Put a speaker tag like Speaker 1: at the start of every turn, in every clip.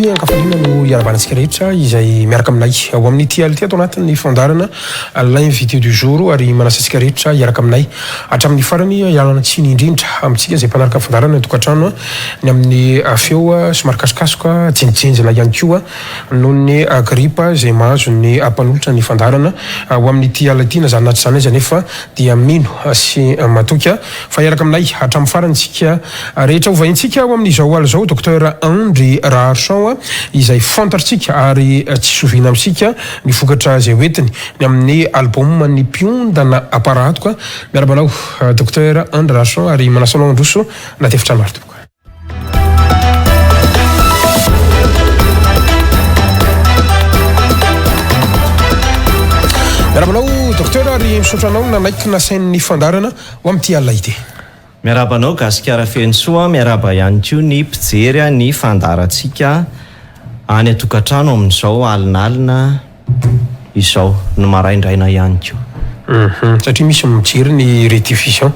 Speaker 1: ny ankafaliana no iaravanantsika rehetra izay miaraka aminay ao amin'ny TLT ato anatin'ny fandarana l'invité du jour ary manasantsika rehetra iaraka aminay hatramin'ny farany ialana tsiny indrindra amintsika izay mpanaraka fandarana tokantrano ny amin'ny feo somary kasikasoka tsenitsenjina ihany koa noho ny gripa izay mahazo ny mpanolotra ny fandarana ao amin'ny TLT na zany naty zany izy nefa dia mino sy matoka fa iaraka aminay hatramin'ny farantsika rehetra ovaintsika ao amin'izao aly zao docteur Andry Raharson izay fantatritsika ary tsy soviana amitsika ny vokatra izay hoentiny ny amin'ny album ny mpiondana aparatoka miarabanao docteur Andry Raharson ary manasanao androso natefitra maro tokoa. Miarabanao docteur ary misotranao nanaiky nasain'ny fandarana ho amin'ity alina ity.
Speaker 2: Miarabanao gasikara fensoa miaraba ihany koa ny mpijery ny fandarantsika any atokantrano amin'izao alinalina izao no maraindraina ihany koa.
Speaker 1: Satria misy mijery ny rediffusion.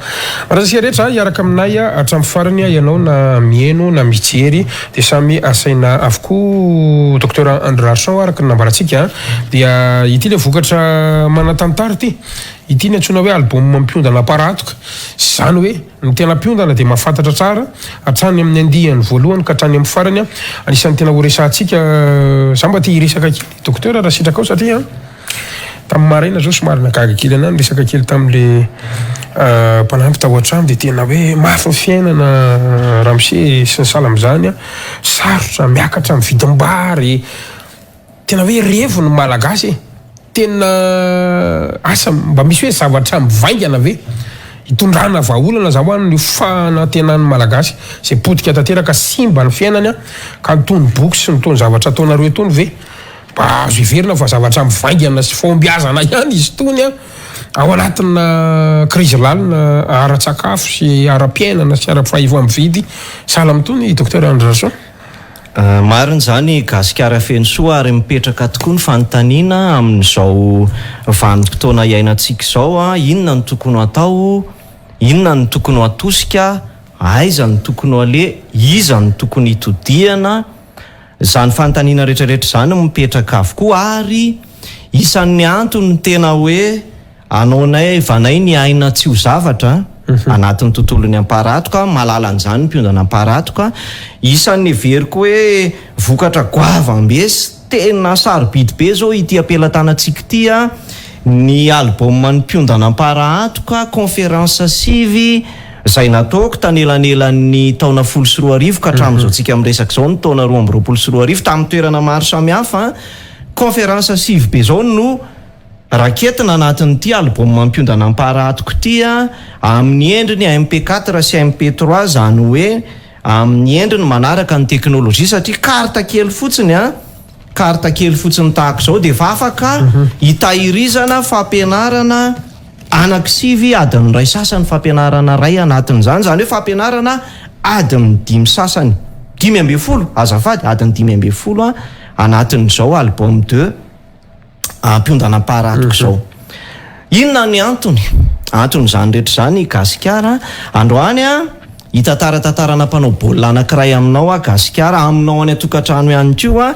Speaker 1: Marasantsika rehetra iaraka aminay hatramin'ny farany ianao na mieno na mijery dia samy asaina avokoa docteur Andry Raharson araka ny nambarantsika dia ity le vokatra manatantara ity. Ity ny antsoina hoe album mampiondana aparatoka. Zany hoe ny tena mpiondana dia mahafantatra tsara hatrany amin'ny andihany voalohany ka hatrany amin'ny farany anisan'ny tena ho resantsika za mba tia hiresaka kely docteur raha sitraka ao satria tamin'ny maraina zao somary nagaga kely ana ny resaka kely tamin'le mpanampy tao an-trano dia tena hoe mafy ny fiainana ramose sy ny sala amin'izany sarotra miakatra amin'ny vidim-bary tena hoe revo ny malagasy tena asa mba misy hoe zavatra mivaingana ve hitondrana vahaolana zao any ny fanantenan'ny malagasy izay potika tanteraka simba ny fiainany ka nitony boky sy nitony zavatra ataonareo etony ve mba azo iverina fa zavatra mivaingana sy fombiazana ihany izy tony ao anatina krizy lalina ara-tsakafo sy ara-piainana sy ara-pahaivo amin'ny vidy sahala amin'itony docteur Andry Raharson.
Speaker 2: Marina zany gasikara fensoa ary mipetraka tokoa ny fanontaniana amin'izao vanim-potoana iainantsika izao inona ny tokony atao, inona ny tokony atosika, aiza ny tokony ale, iza ny tokony hitodiana. Zany fanontaniana rehetrarehetra zany mipetraka avokoa ary isan'ny antony tena hoe anaonay vanay ny aina tsy ho zavatra anatin'ny tontolon'ny amparatoka malala an'izany mpiondana amparatoka isan'ny veriko hoe vokatra goavambe sy tena sarobidy be zao ity ampelantanantsika ity ny album ny mpiondana amparatoka conférence sivy izay nataoko tanelanelan'ny taona 14 ka hatramin'izao tsika miresaka zao ny taona 2024 tamin'ny toerana maro samihafa conférence sivy be zao no raketina anatin'ity album mampiondana amparatoka ity amin'ny endriny MP4 sy MP3 zany hoe amin'ny endriny manaraka ny teknôlôjia satria karta kely fotsiny karta kely fotsiny tahaka izao dia efa afaka hitahirizana fampianarana anankisivy adiny ray sasany fampianarana ray anatin'izany zany hoe fampianarana adiny 5 sasany 5 azafady adiny 5 anatin'izao album 2 mpiondana amparatoka izao. Inona ny antony zany rehetra zany gasikara androany hitataratantarana mpanao baolina anankiray aminao gasikara aminao any atokantrano ihany koa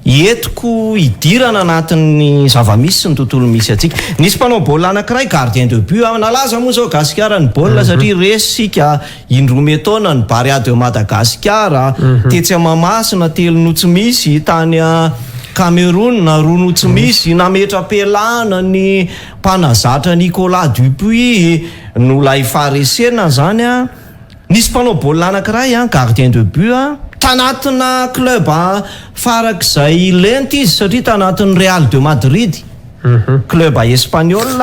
Speaker 2: entiko hidirana anatin'ny zavamisy sy ny tontolo misy atsika. Nisy mpanao baolina anankiray gardien de but nalaza moa zao gasikara ny baolina satria resika indroa taona ny Bariade de Madagasikara tetsy Mahamasina telo notsy misy tany Cameroun na rono tsy misy nametra-pelana ny mpanazatra Nicolas Dupuis no lay faresena zany nisy mpanao baolina anankiray gardien de but tanatina club farak'izay lenta izy satria tanatin'ny Real de Madrid club espagnol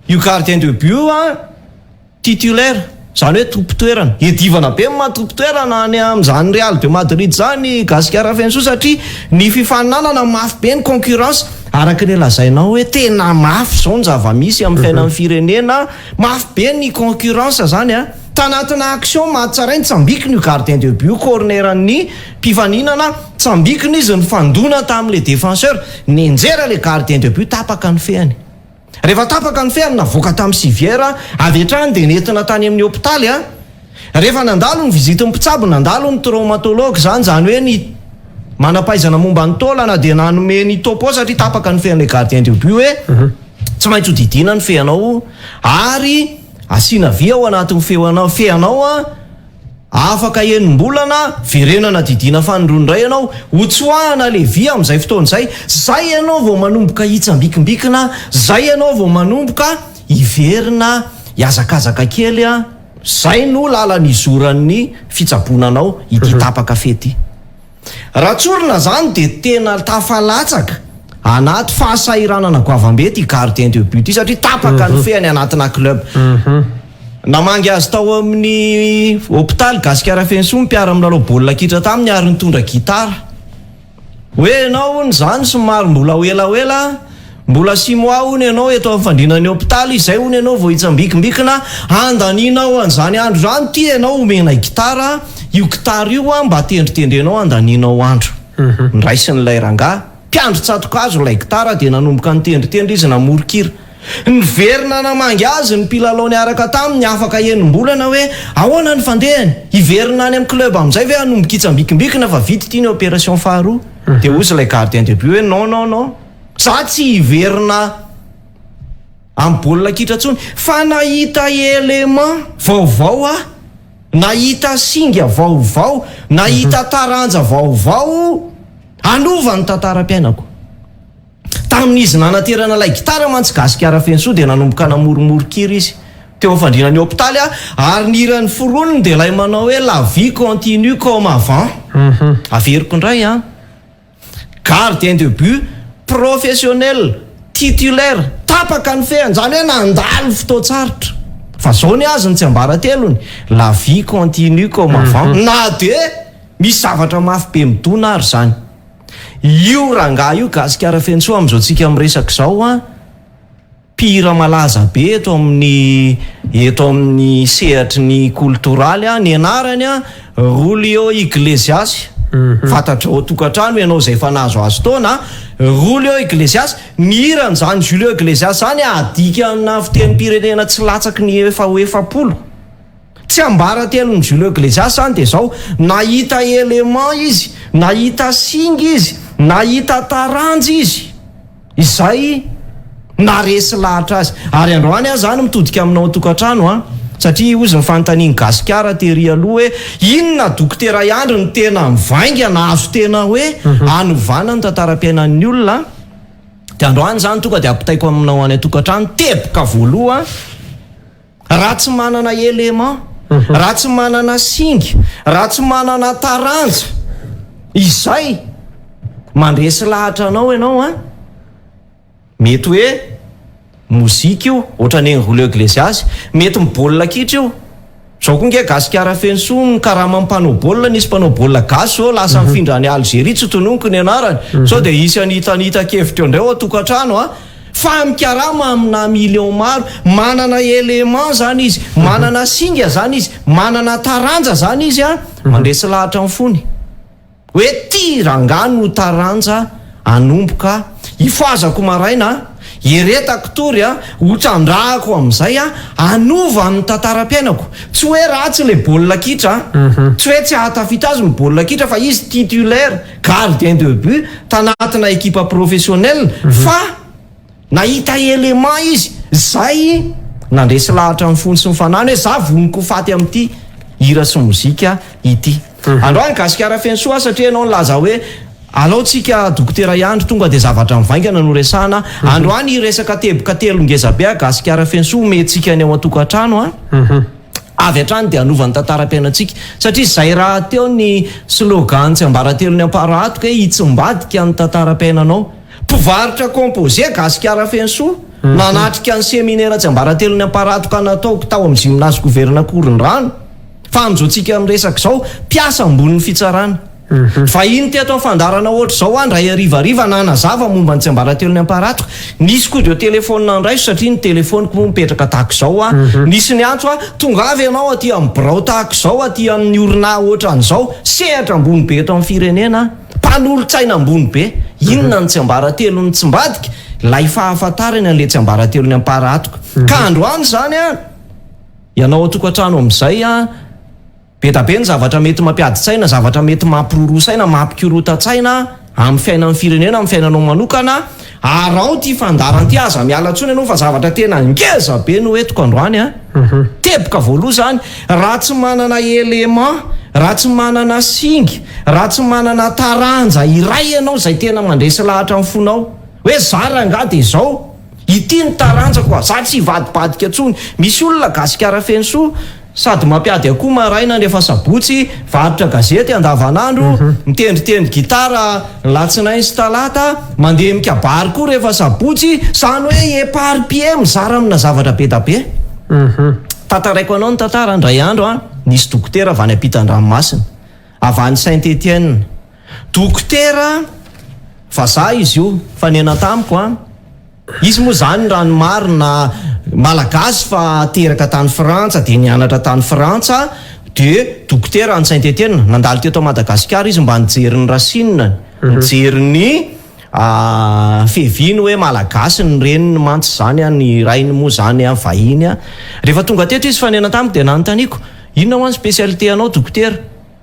Speaker 2: io gardien de but titulaire zany hoe tompitoerana edivana be matompotoerana any amin'izany Real de Madrid zany gasikara fensoa satria ny fifaninanana mafy be ny concurrence araka ny lazainao hoe tena mafy zao ny zavamisy amin'ny fiainan'ny firenena mafy be ny concurrence zany tanatina action mahatsarainy tsambikiny io gardien de but corneran'ny mpifaninana tsambikiny izy ny fandona tamin'le défenseur nenjera le gardien de but tapaka ny feany rehefa tapaka ny feany navoaka tamin'ny civière avy hatrany dia nentina tany amin'ny hôpitaly rehefa nandalo ny vizity ny mpitsabo nandalo ny traumatologue zany hoe ny manampaizana momba ny taolana dia nanome ny topo ao satria tapaka ny fean'ilay gardien de but hoe tsy maintsy ho didina ny feanao ary asiana vy ao anatin'ny feanao afaka enim-bolana verenana didina fanondroandray ianao hotsoahana le vy amin'izay fotoan'izay zay ianao vao manomboka hitsambikimikina zay ianao vao manomboka hiverina hiazakazaka kely zay no lalany izoran'ny fitsaboananao ity tapaka fety raha tsorina zany dia tena tafalatsaka anaty fahasairanana goavambe ty gardien de but satria tapaka ny feany anatina club namangy azy tao amin'ny hôpitaly gasikara fenso mpiara milalao baolina kitra taminy ary nitondra gitara hoe ianao ny zany somary mbola hoelahoela mbola simoa ony ianao eto amin'ny fandrinan'ny hôpitaly izay ony ianao vao hitsambikimikina andaninao an'izany andro zany ty ianao omena gitara io gitara io mba tendritendrenao andaninao andro nyraisin'ilay ranga mpiandro tsatokazo ilay gitara dia nanomboka nitendritendry izy namorokira niverina namangy azy ny mpilalao niaraka taminy afaka enim-bolana hoe ahoana ny fandehany hiverina any amin'ny club amin'izay ve hanomboka hitsambikimikina fa vity ty ny opération faharoa dia ozy ilay gardien de but hoe non za tsy hiverina amin'ny baolina kitra ntsony fa nahita élément vaovao nahita singa vaovao nahita taranja vaovao anova ny tantaram-piainako tamin'izy nanaterana lay gitara mantsy gasikara fenso dia nanomboka namoromorokira izy teo fandrinan'ny hôpitaly ary niran'ny foroniny dia lay manao hoe la vie continue comme avant averiko indray gardien de but professionnel titulaire tapaka ny feany zany hoe nandalo fotoatsarotra fa zao ny azy ny tsy ambaratelony la vie continue comme avant na dia misy zavatra mafy be midona ary zany io rangaha io gasikara fenso amin'izao tsika miresaka zao mpihira malaza be eto amin'ny sehatry ny kultoraly ny anarany Julio Iglesias fantatra ao tokantrano ianao zay efa nahazo azy taona Julio Iglesias nihirany zany Julio Iglesias zany adika amina fitenim-pirenena tsy latsaky ny efa ho 70 tsy ambaratelon'ny Julio Iglesias zany dia zao nahita élément izy nahita singa izy nahita taranjy izy izay naresy lahatra azy ary androany azy zany mitodika aminao tokantrano satria ozy nyfanontaniany gasikara tery aloha hoe inona dokotera iandro ny tena mivainga nahazo tena hoe anovana ny tantaram-piainan'ny olona dia androany zany tonga dia ampitaiko aminao any tokantrano teboka voaloha raha tsy manana élément raha tsy manana singa raha tsy manana taranja izay mandresy lahatra anao ianao mety hoe mozika io ohatrany Julio Iglesias mety mibaolina kitra io zao koa nge gasikara fenso karama mpanao baolina nisy mpanao baolina gasy zao lasa mifindra ny Algérie tsy tononiko ny anarany sao dia isany hitanita-kevitra indray ao tokantrano fa mikarama amina million maro manana élément zany izy manana singa zany izy manana taranja zany izy mandresy lahatra amin'ny fony hoe ty rangano taranja anomboka ifazako maraina iretako tory hotrandrahako amin'izay anova amin'ny tantaram-piainako tsy hoe ratsy le baolina kitra tsy hoe tsy ahatafita azy ny baolina kitra fa izy titulaire gardien de but tanatina ekipa professionnel fa nahita élément izy zay nandresy lahatra amin'ny fony sy mifanany hoe za voniko faty amin'ity hira sy mozika ity androany gasikara fenso satria ianao nilaza hoe alao tsika dokotera iandro tonga dia zavatra mivaingana no resana androany iresaka teboka telo ngezabe gasikara fenso mentsika ny ao atokantrano avy hatrany dia anovany tantaram-piainantsika satria zay raha teo ny slogan tsy ambaratelo ny amparaatoka hoe hitsimbadika ny tantaram-piainanao mpivarotra composé gasikara fenso nanatrika ny séminaire tsy ambaratelo ny amparaatoka nataoko tao amin'ny gymnase governa Korondrano fa amin'izao tsika miresaka zao mpiasa ambonin'ny fitsarana fa iny teto amin'ny fandarana ohatra zao andray arivariva nanazava momba ny tsy ambaratelo ny amparatoka nisy koa dio telefônina andraiso satria ny telefoniko moa mipetraka tahako zao nisy ny antso tonga avy ianao aty amin'ny birao tahako zao aty amin'ny orina ohatran'izao sehatra ambony be eto amin'ny firenena mpanolo-tsaina ambony be inona ny tsy ambaratelo ny tsimbadika lay fahafantarany an'le tsy ambaratelo ny amparatoka ka androany zany ianao atokantrano amin'izay be ny zavatra mety mampiady-tsaina, zavatra mety mampirorosaina, mampikorotan-tsaina amin'ny fiainan'ny firenena, amin'ny fiainanao manokana. Arao ty fandaranty aza miala ntsony ianao fa zavatra tena ngeza be no etiko androany a. Teboka voaloha zany, raha tsy manana élément, raha tsy manana singy, raha tsy manana taranja iray ianao zay tena mandresy lahatra amin'ny fonao hoe zara nga de zao ity ny taranja koa, za tsy vadibadika ntsony. Misy olona gasikara fensoa sady mampiady akoho maraina nefa sabotsy, varotra gazety andavanandro, mitendritendry gitara latsinainy sy talata, mandeha mikabary koa rehefa sabotsy, zany hoe éparpillé mizara amina zavatra be da be. Tantaraiko anao ny tantara ndray andro a, nisy dokotera avy any ampitan-dranomasina, avy any Saint-Étienne. Dokotera vazaha izy io, fanena tamiko a. Izy moa zany ranomarina malagasy fa teraka tany Frantsa de nianatra tany Frantsa, de dokotera any Saint-Étienne. Nandalo teto Madagasikara izy mba nijery ny Racine, nijery ny fehiviny hoe malagasy ny reniny mantsy zany a, ny rainy moa zany a vahiny a. Rehefa tonga teto izy fanena tamiko de nanontaniako, inona ho any spécialité anao dokotera?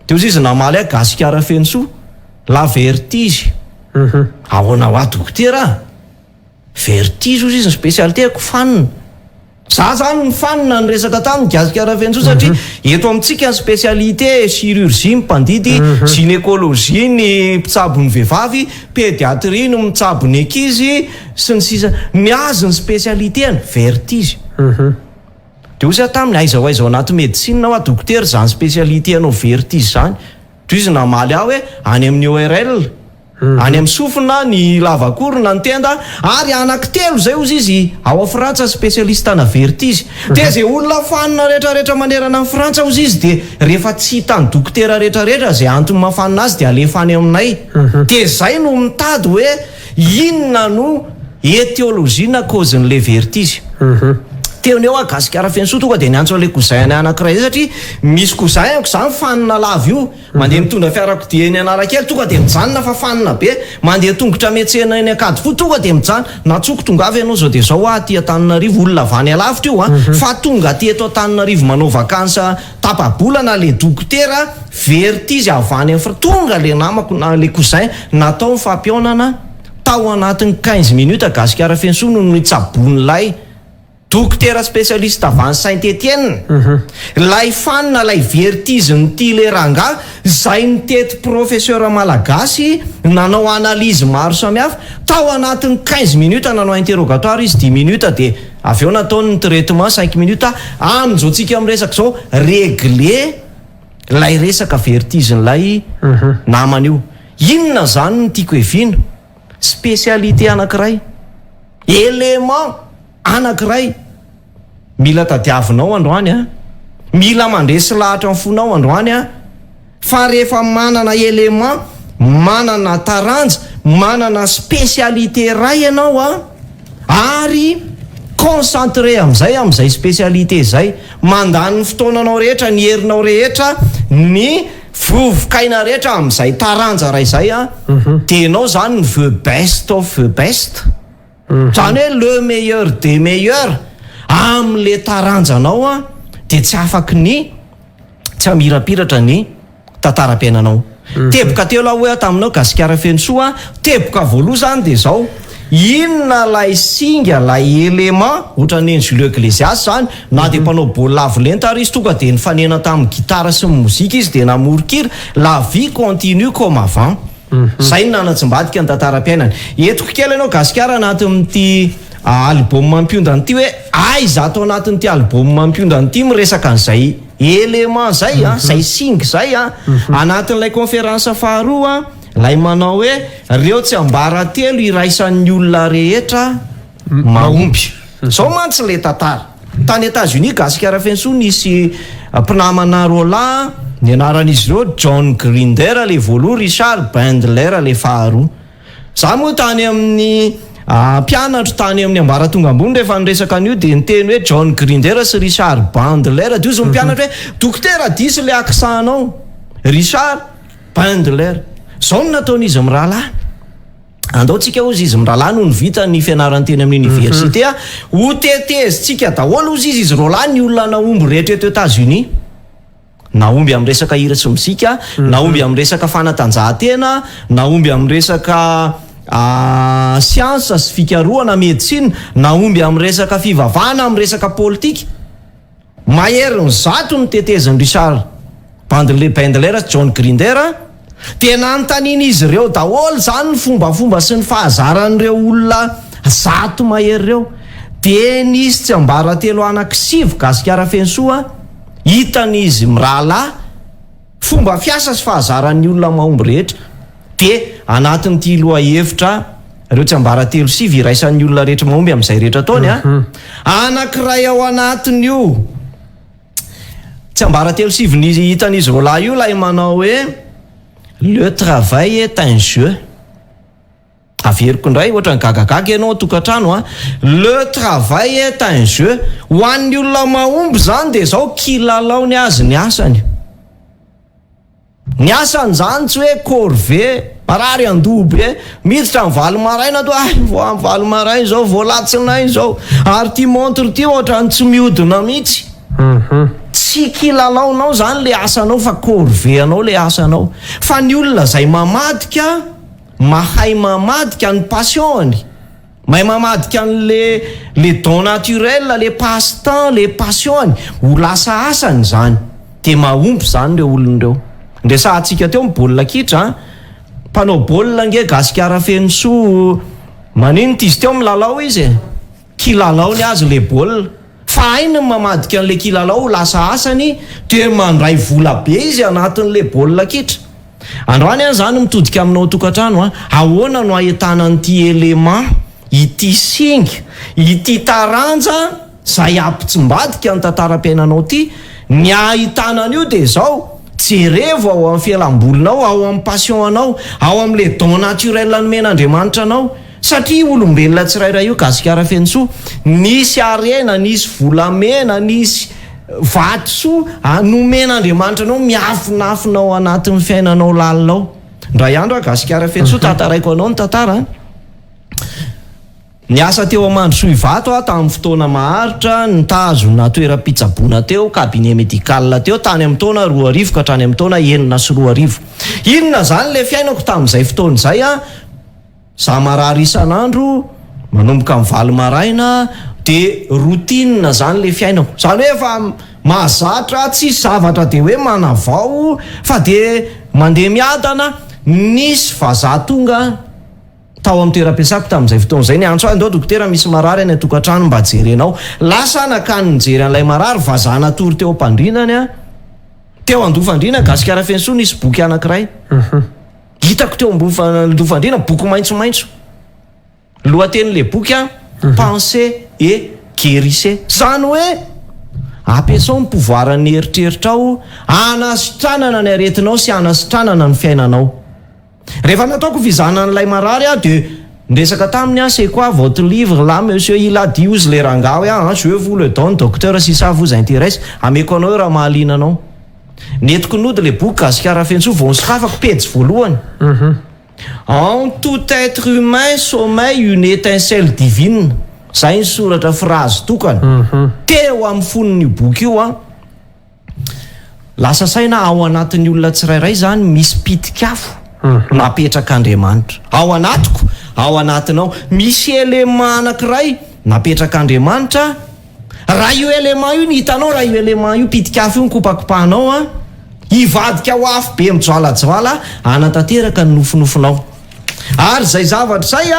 Speaker 2: De ozy izy namaly a gasikara fensoa, la vertige. Ahoana ho a dokotera? Vertige ozy izy ny spécialité ako fanina. Za zany ny fanina ny resaka taminy gasikara fensoa satria eto amintsika ny spécialité chirurgie mpandidy, gynécologie ny mpitsabo ny vehivavy, pédiatrie ny mitsabo ny ankizy sy ny sisa. Miazo ny spécialité ny vertige. De ozy taminy aiza ho aiza ao anaty médecine ho a dokotera zany spécialité anao vertige zany. De izy namaly aho hoe any amin'ny ORL, any amin'ny sofina ny lavakorona ny tenda, ary anankitelo zay ozy izy ao a Frantsa spécialiste ana vertige. De zay olona fanina rehetrarehetra manerana amin'ny Frantsa ozy izy de rehefa tsy hitany dokotera rehetrarehetra zay antony mafanina azy de alefa any aminay. De zay no mitady hoe inona no étiologie na causen'le vertige. Teony eo a gasikara fensoa tonga de niantso an'le cousin anankiray satria misy cousin ako zany fanina lava io, mandeha mitondra fiarakodia eny Analakely tonga de mijanona fa fanina be, mandeha tongotra metsena eny Ankady fo tonga de mijanona. Natsoko tonga avy ianao zao de zao aty Antananarivo, olona avany alavitra io a, fa tonga teto Antananarivo manao vakansa tapa-bolana le dokotera vertige avany amin'ny tonga le namako na le cousin natao mifampiaonana tao anatin'ny 15 minutes gasikara fensoa no nitsabon'lay dokotera spécialiste avany Saint-Étienne. Lay fanina lay vertige nyty le ranga zay nitety professeur malagasy nanao analyse maro samihafa tao anatin'ny 15 minutes nanao interrogatoire izy 10 minutes de avy eo nataony ny traitement 5 minutes. Amin'izao tsika amin'ny resaka zao réglé lay resaka vertige nylay namany io. Inona zany ny tiako evina? Spécialité anankiray, élément anankiray. Mila tadiavinao androany a, mila mandresy lahatra amin'ny fonao androany a. Fa rehefa manana élément, manana taranja, manana spécialité ray ianao a, ary concentré am'izay spécialité zay, mandany ny fotoananao rehetra, ny herinao rehetra, ny vovokaina rehetra am'izay taranja ray zay a, de enao zany ny the best of the best, zany hoe le meilleur des meilleurs am'le taranjanao a. De tsy afaky ny tsy amirapiratra ny tantaram-piainanao. Teboka teo la hoe taminao gasikara fensoa, teboka voaloha zany de zao, inona lay singa lay élément ohatran'ny Julio Iglesias zany, na de mpanao baolina lavo lenta ary izy tonga de nifanena tamin'ny gitara sy ny mozika izy de namorokira la vie continue comme avant. Zay nanatsimbadika ny tantaram-piainany. Etiko kely ianao gasikara anatin'ity album mampiondany ity hoe aiza atao anatin'ity album mampiondany ity miresaka an'izay élément zay a, zay singy zay a, anatin'ilay conférence faharoa lay manao hoe reo tsy ambara telo iraisan'ny olona rehetra mahomby. Zao mantsy le tantara. Tany États-Unis gasikara fensoa nisy mpinamana Roland, ny anaran'izy ireo John Grinder le voaloha, Richard Bandler le faharoa. Za moa tany amin'ny mpianatro tany amin'ny ambaratonga ambony rehefa niresaka an'io de niteny hoe John Grinder sy Richard Bandler. De io zao mpianatra hoe dokotera disy le aksanao, Richard Bandler. Zao no nataon'izy mirahalahy. Andao tsika ozy izy mirahalahy no nivita ny fianarany teny amin'ny université a, ho tetezy tsika daholo ozy izy Roland ny olona naomby rehetra eto États-Unis. naomby amin'ny resaka hira sy mozika, naomby amin'ny resaka fanatanjahantena, naomby amin'ny resaka siansa sy fikaroana medisina, naomby amin'ny resaka fivavahana, amin'ny resaka politika. Mahery ny zato ny teteziny Richard Bandler, John Grinder, tena anontaniana izy ireo daholo zany ny fombafomba sy ny fahazaran'ireo olona zato mahery ireo. De nisy tsy ambaratelo anankisivy gasikara fensoa hitan'izy mirahalahy fomba fiasa sy fahazaran'ny olona mahomby rehetra. De anatin'ity loha hevitra ireo tsy ambaratelo sivy iraisan'ny olona rehetra mahomby amin'izay rehetra taony anankiray ao anatin'io tsy ambaratelo sivy ny hitan'izy roalahy io lay manao hoe le travail est un jeu. Averiko indray ohatra ny gagagaga ianao tokantrano le travail est un jeu. Ho an'ny olona mahomby zany de zao kilalao ny azy ny asany. Ny asany zany tsy hoe corvée marary andoby miditra amin'ny valo maraina to vo amin'ny valo maraina zao voalatsinay zao ary ty montre ty ohatra ny tsy mihodina mihitsy. Tsy kilalaonao zany le asanao fa corvée anao le asanao. Fa ny olona zay mamadika mahay mamadika ny passionny, mahay mamadika le don naturel, le passe-temps, le passionny ho lasa asany zany de mahomby zany reo olon'ireo. Ndesahantsika teo baolina kitra mpanao baolina nge gasikara fensoa maninona izy teo milalao izy kilalao ny azy le baolina fa ainy mamadika an'le kilalao ho lasa asany de mandray vola be izy anatin'le baolina kitra. Androany zany mitodika aminao tokantrano ahoana no ahitana an'ity élément, ity singa, ity taranja zay ampitsambadika ny tantaram-piainanao ty. Ny ahitana an'io de zao jerevo ao amin'ny fialambolinao, ao amin'ny passionanao, ao amin'le don naturel nomen'Andriamanitra anao. Satria olombelona tsirairay io gasikara fensoa nisy arena, nisy volamena, nisy vatosoa nomen'Andriamanitra anao miafinafinao anatin'ny fiainanao lalinao. Ndray andro gasikara fensoa tantaraiko anao ny tantara. Niasa teo Amandrosoa Ivato tamin'ny fotoana maharitra, nitazona toeram-pitsaboana teo, cabinet médical teo tany amin'ny taona 2000 ka hatrany amin'ny taona 9 sy 2000. Inona zany le fiainako tamin'izay fotoana izay za marary isan'andro manomboka amin'ny valo maraina de routine zany le fiainako. Zany hoe efa mahazatra tsy zavatra de hoe manavao fa de mandeha miadana. Nisy vazaha tonga tao amin'ny toeram-piasako tamin'izay fotoana izay ny antso andao dokotera misy marary any atokantrano mba jerenao. Lasa nakany nijery an'ilay marary vazaha natory teo am-pandrinany teo andofandrina gasikara fensoa nisy boky anankiray. Hitako teo andofandrina boky maitsomaitso. Lohatenin'le boky Pensez et guérissez. Zany hoe ampiasao ny pouvoiran'ny eritreritrao anasitranana ny aretinao sy anasitranana ny fiainanao. Rehefa nataoko fizana n'ilay marary de ndresaka taminy c'est quoi votre livre là monsieur, il a dit ozy le ranga hoe je vous le donne docteur si ça vous intéresse. Ameko anao raha mahaliana anao. Netiko nody le boky gasikara fensoa vao nisokafako pejy voalohany. En tout être humain sommeille une étincelle divine. Zay ny soratra phrase tokana teo amin'ny fonon'io boky io lasa saina ao anatin'ny olona tsirairay zany misy pitikafo napetrak'Andriamanitra ao anatiko, ao anatinao misy élément anankiray napetrak'Andriamanitra. Raha io élément io ny hitanao, raha io élément io pitikafo io nikopakopahanao ivadika ho afo be mijoalajoala anatanteraka ny nofinofinao. Ary zay zavatra zay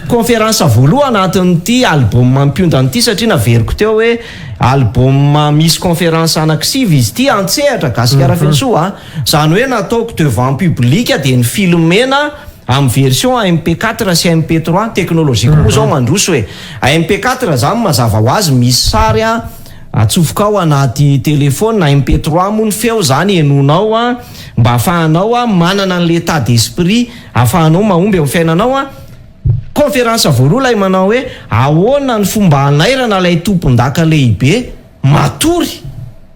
Speaker 2: conférence voalohany anatin'ity album mampiondana ity satria naveriko teo hoe album misy conférence anankisivy izy ity antsehatra gasikara fensoa zany hoe nataoko devant public de ny filmena amin'ny version MP4 sy MP3 teknôlôjika moa zao mandroso hoe MP4 zany mazava ho azy misy sary atsofoka ao anaty telefona na MP3 moa ny feo zany enonao mba ahafahanao manana ny l'état d'esprit ahafahanao mahomby amin'ny fiainanao. Conférence voalohany lay manao hoe ahoana ny fomba hanairana lay tompon-daka lehibe matory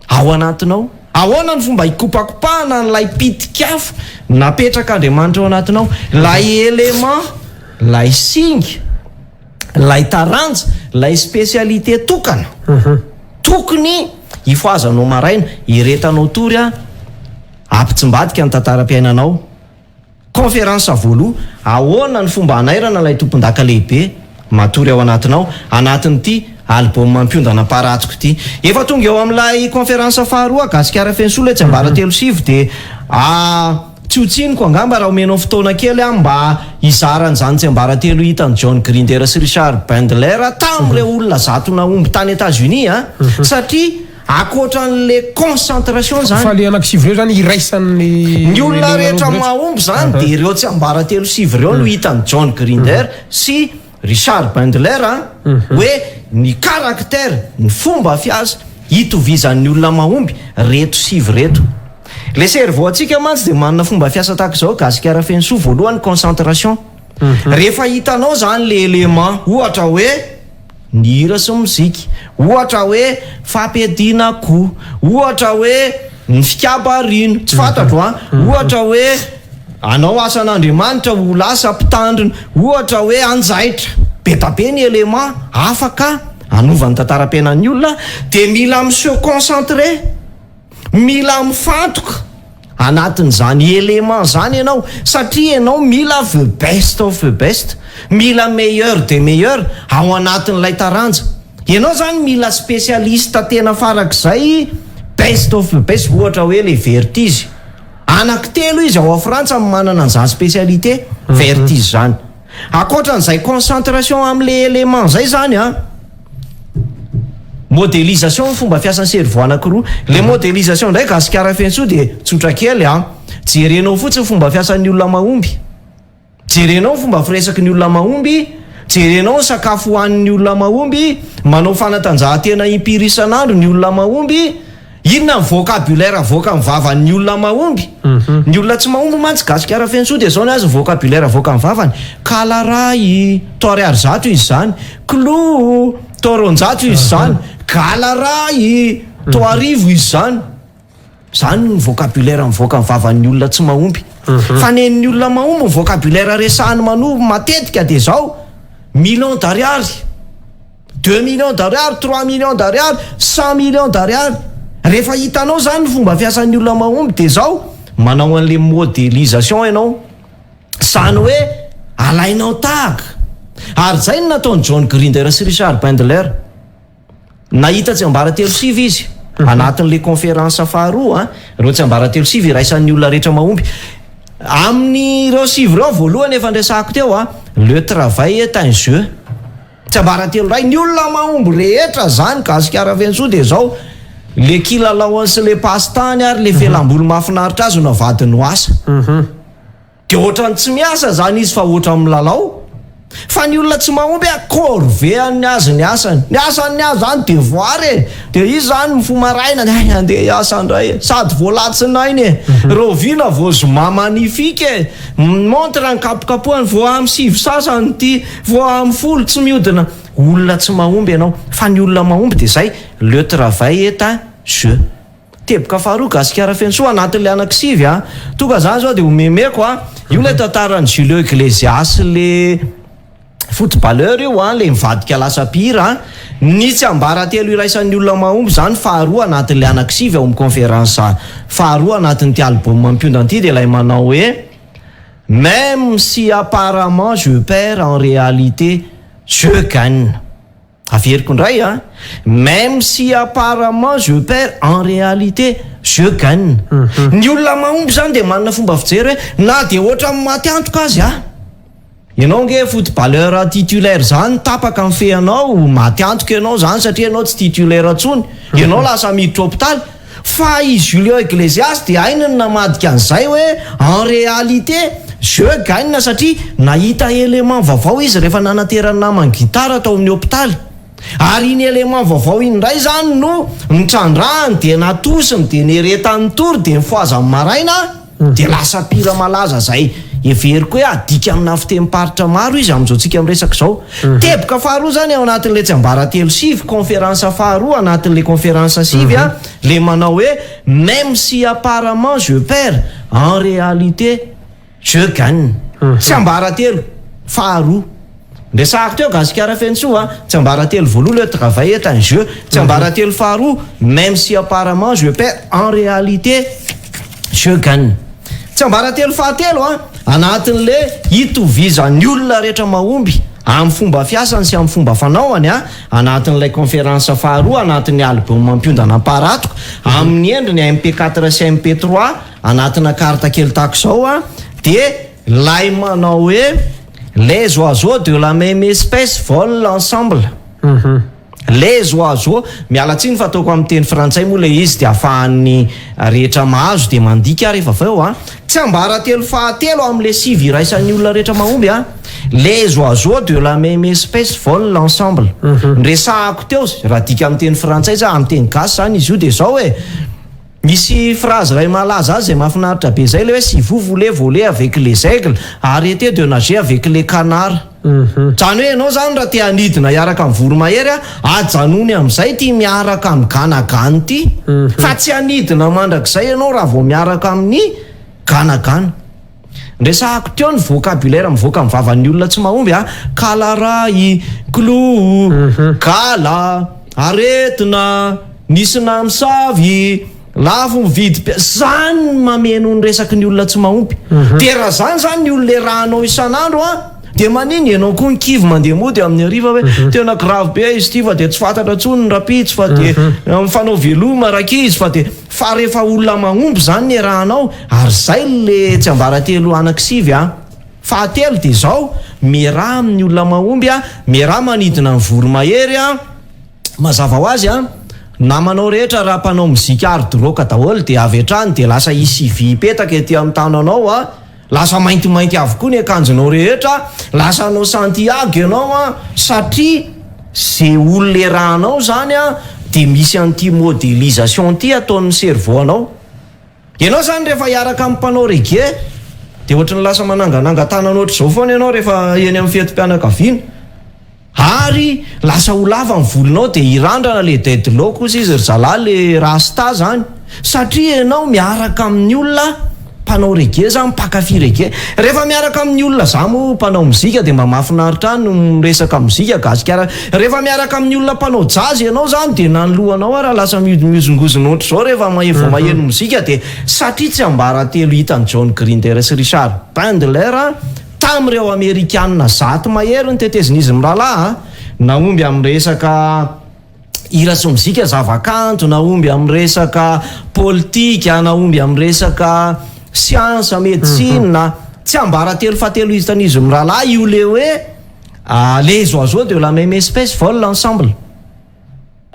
Speaker 2: ao anatinao, ahoana ny fomba hikopakopahana n'lay pitikafo napetrak'Andriamanitra ao anatinao, lay élément, lay singa, lay taranja, lay spécialité tokana tokony ifoazanao maraina iretanao tory a ampitsimbadika ny tantaram-piainanao. Conférence voaloha ahoana ny fomba hanairana ilay tompon-daka lehibe matory ao anatinao anatin'ity album mampiondana paratsiko ity. Efa tonga eo amin'ilay conférence faharoa gasikara fensola tsy ambara telo sivy de tsy hotsiniko angamba raha omenao fotoana kely a mba izaran'izany tsy ambara telo hitany John Grinder sy Richard Bandler tamin'ireo olona zatona omby tany États-Unis satria akoatran'le concentration zany
Speaker 1: fa le anankisivy reo zany iraisan'ny
Speaker 2: ny olona rehetra mahomby zany de ireo tsy ambara telo sivy reo no hitany John Grinder sy Richard Bandler hoe ny caractère ny fomba fiasa hitovizan'ny olona mahomby reto sivy reto. Le cerveau atsika mantsy de manana fomba fiasa tahaka izao gasikara fensoa voalohany concentration. Rehefa hitanao zany le élément ohatra hoe ny hira sy mozika, ohatra hoe fampiadiana koa, ohatra hoe ny fikabarina tsy fantatro ohatra hoe anao asan'Andriamanitra ho lasa mpitandrina, ohatra hoe anjaitra betabe ny élément afaka anovany tantaram-piainan'ny olona de mila monsieur concentré, mila mifantoka anatin'izany élément zany ianao satria ianao mila the best of the best, mila meilleur de meilleur ao anatin'ilay taranja. Ianao zany mila spécialiste tena farak'izay best of the best, ohatra hoe le vertige anankitelo izy ao Frantsa manana an'izany spécialité vertige zany. Akoatran'izay concentration amin'le élément zay zany modélisation fomba fiasan'ny cerveau anankiroa. Le modélisation ndray gasikara fensoa de tsotra kely jerenao fotsiny fomba fiasan'ny olona mahomby, jerenao fomba firesaky ny olona mahomby, jerenao sakafo hohanin'ny olona mahomby, manao fanatanjahantena impiry isan'andro ny olona mahomby, inona ny vocabulaire avoaka ny vavan'ny olona mahomby. Ny olona tsy mahomby mantsy gasikara fensoa de zao ny azy vocabulaire avoaka ny vavany: kalaray, toariary zato izy zany, clou, toronjato izy zany, galaray, toarivo izy zany. Zany ny vocabulaire mivoaka ny vavan'ny olona tsy mahomby. Fa nen'ny olona mahomby ny vocabulaire resahany manovo matetika de zao: million d'ariary, 2 millions d'ariary, 3 millions d'ariary, 100 millions d'ariary. Rehefa hitanao zany ny fomba fiasan'ny olona mahomby de zao manao an'le modélisation ianao, zany hoe alainao tahaka. Ary zay no nataony John Grinder sy Richard Bandler. Nahita tsy ambara telo sivy izy anatin'le conférence faharoa reo tsy ambara telo sivy iraisan'ny olona rehetra mahomby. Amin'ny reo sivy reo voalohany efa ndresahako teo le travail est un jeu. Tsy ambara telo ray ny olona mahomby rehetra zany gasikara fensoa de zao le kilalaoany sy le pastany ary le felam-bolo mahafinaritra azy no avadiny ho asa. De ohatrany tsy miasa zany izy fa ohatrany milalao. Fa ny olona tsy mahomby corvéany azy ny asany, ny asany azy zany devoir de izy zany mifomaraina andeha hiasa andray sady voalatsinainy rovina vozoma magnifique montre ny kapokapohany vo amin'ny sivy sasany ty vo amin'ny folo tsy mihodina. Olona tsy mahomby ianao. Fa ny olona mahomby de zay le travail est un jeu. Teboka faharoa gasikara fensoa anatin'le anankisivy tonga zany zao de homemeko io le tantaran'ny Julio Iglesias le footballeur io le mivadika lasa pira ny tsy ambara telo iraisan'ny olona mahomby zany faharoa anatin'le anankisivy ao amin'ny conférence faharoa anatin'ity album mampiondana de lay manao hoe même si apparemment je perds en réalité je gagne. Averiko indray même si apparemment je perds en réalité je gagne. Ny olona mahomby zany de manana fomba fijery hoe na de ohatra maty antoka azy ianao nge footballeur titulaire zany tapaka amin'ny feanao maty antoka ianao zany satria ianao tsy titulaire atsony, ianao lasa miditra hôpitaly. Fa i Julio Iglesias de aina ny namadika an'izay hoe en réalité je gagne satria nahita élément vaovao izy rehefa nanaterany namany gitara tao amin'ny hôpitaly. Ary iny élément vaovao iny ndray zany no nitrandrahany de natosiny de neretany tory de nifoazany maraina de lasa pira malaza zay. Everiko hoe adika amina fitemparitra maro izy amin'izao tsika miresaka zao. Teboka faharoa zany ao anatin'le tsy ambara telo sivy conférence faharoa anatin'le conférence sivy le manao hoe même si apparemment je perds en réalité je gagne. Tsy ambara telo faharoa Ndresahako teo gasikara fensoa tsy ambaratelo voalohany le travail est un jeu, tsy ambaratelo faharoa même si apparemment je perds en réalité je gagne. Tsy ambaratelo fahatelo anatin'le hitovizan'ny olona rehetra mahomby amin'ny fomba fiasany sy amin'ny fomba fanaovany anatin'ilay conférence faharoa anatin'ny album mampiondana aparatoko amin'ny endriny MP4 sy MP3 anatina carte kely tahako zao de lay manao hoe les oiseaux de la même espèce volent ensemble. Les oiseaux mialatsiny fa ataoko amin'ny teny frantsay moa le izy de ahafahan'ny rehetra mahazo de mandika rehefa aveo tsy ambaratelo fahatelo amin'le sivy iraisan'ny olona rehetra mahomby les oiseaux de la même espèce volent ensemble. Ndresahako teo raha dika amin'ny teny frantsay za amin'ny teny gasy zany izy io de zao hoe misy phrase ray malaza azy zay mahafinaritra be zay le hoe si vous voulez voler avec les aigles arrêtez de nager avec les canards. Zany hoe ianao zany raha te hanidina hiaraka amin'ny voromahery ajanony amin'izay ty miaraka amin'ny ganagany ty fa tsy hanidina mandrakizay ianao raha vao miaraka amin'ny ganagana. Ndresahako teo ny vocabulaire mivoaka amin'ny vavan'ny olona tsy mahomby kalaray, clou, kala, aretina, nisina misavy, lafo mividy zany mameno ny resaky ny olona tsy mahomby. De raha zany zany ny olona le rahanao isan'andro de maniny ianao koa ny kivy mandeha mody amin'ny ariva hoe tena grave be izy ty fa de tsy fantatra tsony ny rapitsy fa de mifanao veloma rakizy fa de fa rehefa olona mahomby zany ny rahanao ary zay le tsy ambaratelo anankisivy fahatelo de zao miaraha amin'ny olona mahomby miaraha manidina ny voromahery mazava ho azy namanao rehetra raha mpanao mozika hard rock daholo de avy hatrany de lasa isy vy petaka ety amin'ny tananao lasa maintimainty avokoa ny akanjonao rehetra lasa anao Santiago ianao satria ze olona rahanao zany de misy an'ity modélisation ty ataon'ny cerveau anao. Ianao zany rehefa hiaraka amin'ny mpanao reggae de ohatrany lasa manangananga tanana ohatr'izao foana ianao rehefa eny amin'ny fetim-pianakaviana ary lasa ho lava ny volonao de hirandrana le deadlock ozy izy ry zalahy le rasta zany satria ianao miaraka amin'ny olona mpanao reggae zany mpakafy reggae. Rehefa miaraka amin'ny olona za moa mpanao mozika de mba mahafinaritra no miresaka mozika gasikara. Rehefa miaraka amin'ny olona mpanao jazz ianao zany de nanoloanao raha lasa miozongozona ohatr'izao rehefa vao maheno mozika de satria tsy ambaratelo hitan'ny John Grinder sy Richard Bandler tamin'ireo Amerikanina zato mahery ny tetezina izy mirahalahy naomby amin'ny resaka hira sy mozika zavakanto, naomby amin'ny resaka politika, naomby amin'ny resaka science, médecine tsy ambaratelo fahatelo izy tany izy mirahalahy io le hoe les oiseaux de la même espèce volent ensemble.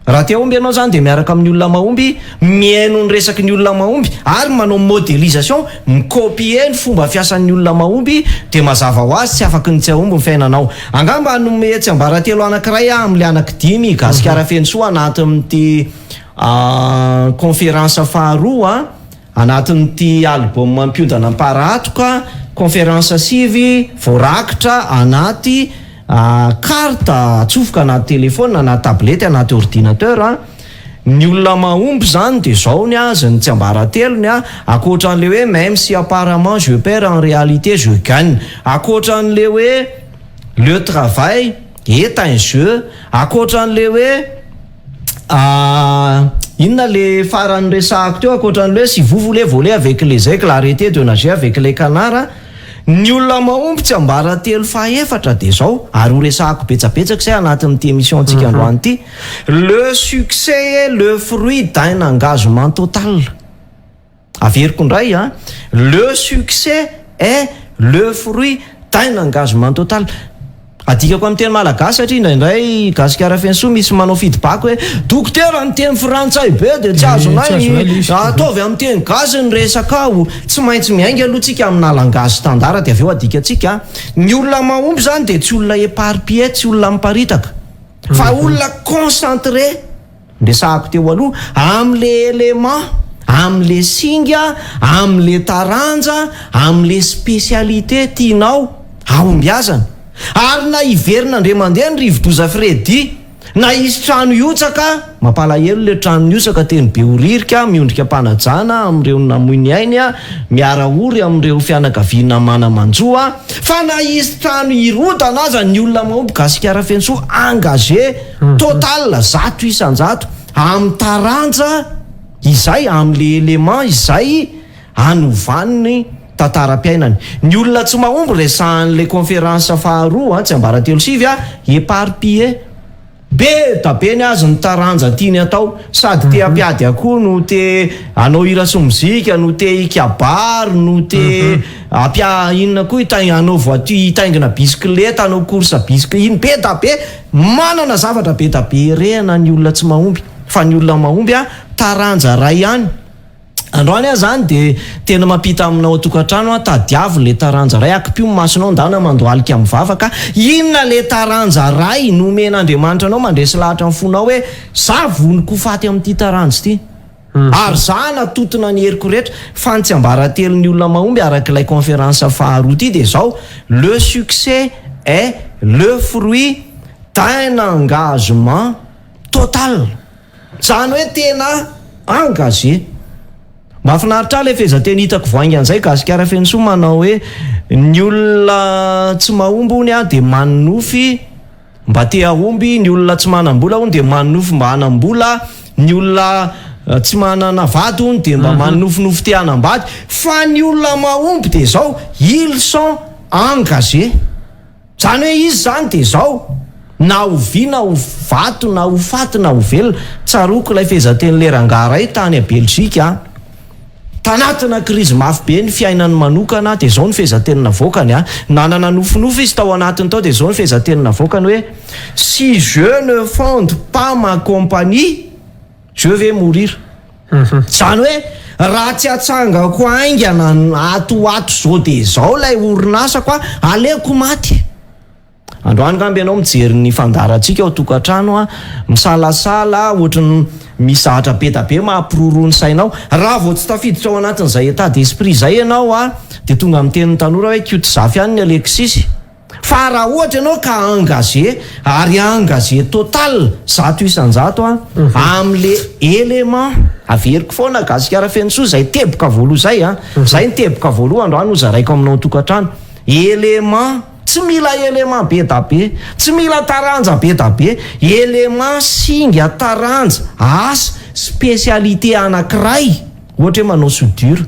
Speaker 2: Raha te omby ianao zany de miaraka amin'ny olona mahomby miaino ny resaky ny olona mahomby ary manao modélisation mikopie ny fomba fiasan'ny olona mahomby de mazava ho azy tsy afaky ny tsy ahomby ny fiainanao. Angamba hanome tsy ambaratelo anankiray amin'le anankidimy gasikara feno soa anatin'ity conférence faharoa anatin'ity album mampiondana amparatoka conférence sivy voarakitra anaty karta atsofoka anaty telefona anaty tablety anaty ordinateur ny olona mahomby zany de zao ny azony tsy ambaratelony akoatran'le hoe même si apparemment je perds en réalité je gagne, akoatran'le hoe le travail est un jeu, akoatran'le hoe inona le farany resahako teo akoatran'le hoe si vous voulez voler avec les aigles arrêtez de nager avec les canards. Ny olona mahomby tsy ambaratelo fahaefatra de zao ary ho resahako betsabetsaka zay anatin'ity émission antsika androany ity le succès est le fruit d'un engagement total. Averiko indray le succès est le fruit d'un engagement total. Adikako amin'ny teny malagasy satria indraindray gasikara fensoa misy manao feedback hoe dokotera ny teny frantsay be de tsy azonay ataovy amin'ny teny gasy ny resaka tsy maintsy miainga aloha tsika amin'ny alangasy standard de aveo adikatsika ny olona mahomby zany de tsy olona éparpillé, tsy olona miparitaka fa olona concentré ndresahako teo aloha amin'le élément, amin'le singa, amin'le taranja, amin'le spécialité tianao ahombiazana. Ary na hiverina andre mandeha ny rivodoza Fredy na izy trano iotsaka mampalahelo le trano iotsaka teny be oririka miondrika mpanajana am'ireo namoiny ainy a miara ory am'ireo fianakaviana manamanjoa fa na izy trano irotana aza ny olona mahomby gasikara fensoa engagé total zato isanjato amin'ny taranja izay amin'le élément izay anovaniny tantaram-piainany ny olona tsy mahomby resahan'le conférence faharoa tsy ambara telo sivy a éparpillé be tabeny azy ny taranja tiany atao sady te ampiady akoho no te anao iraso mozika no te ikabary no te apia inona koa anao itaingina bisikileta anao course bisikileta iny be tabe manana zavatra be tabe rehana ny olona tsy mahomby fa ny olona mahomby a taranja ray ihany androany a zany de tena mampita aminao tokantrano a tadiavo le taranja ray akipio masonao ndana mandoalika amin'ny vavaka inona le taranja ray nomen'Andriamanitra anao mandresy lahatra amin'ny fonao hoe za voniko faty amin'ity taranja ity ary za natotona ny heriko rehetra fa ny tsy ambara telo ny olona mahomby arak'ilay conférence faharoa ity de zao le succès est le fruit d'un engagement total zany hoe tena engagé mahafinaritra le fehezanteny hitako voaingan'izay gasikara fensoa manao hoe ny olona tsy mahomby ony a de manofy mba te ahomby ny olona tsy manam-bola ony de manofy mba hanam-bola ny olona tsy manana vady ony de mba manofinofy te hanambady fa ny olona mahomby de zao ils sont engagés zany hoe izy zany de zao na ho vy na ho vato na ho faty na ho velona tsaroko ilay fehezanteny le rangara io tany a Belzika tanatina krizy mafy be ny fiainany manokana de zao ny fehezantenina voakany a nanana nofinofy izy tao anatiny tao de zao ny fehezantenina voakany hoe si je ne fonde pas ma compagnie je vais mourir zany hoe raha tsy atsangako aingana atoato zao de zao lay orinasako a aleko maty androany kamby ianao mijery ny fandarantsika ao tokantrano a misalasala ohatrany misahatra be tabe mahampiroro ny sainao raha vao tsy tafiditra ao anatin'izay état d'esprit zay ianao a de tonga amin'ny tenin'ny tanora hoe cute zafy ihany ny alexisy fa raha ohatra ianao ka engagé ary engagé total zato isanjato a amin'le élément averiko foana gasikara fensoa zay teboka voaloha zay a zay ny teboka voaloha androany ho zaraiko aminao tokantrano élément tsy mila élément be tabe tsy mila taranja be tabe élément singa taranja asa spécialité anankiray ohatra hoe manao soudure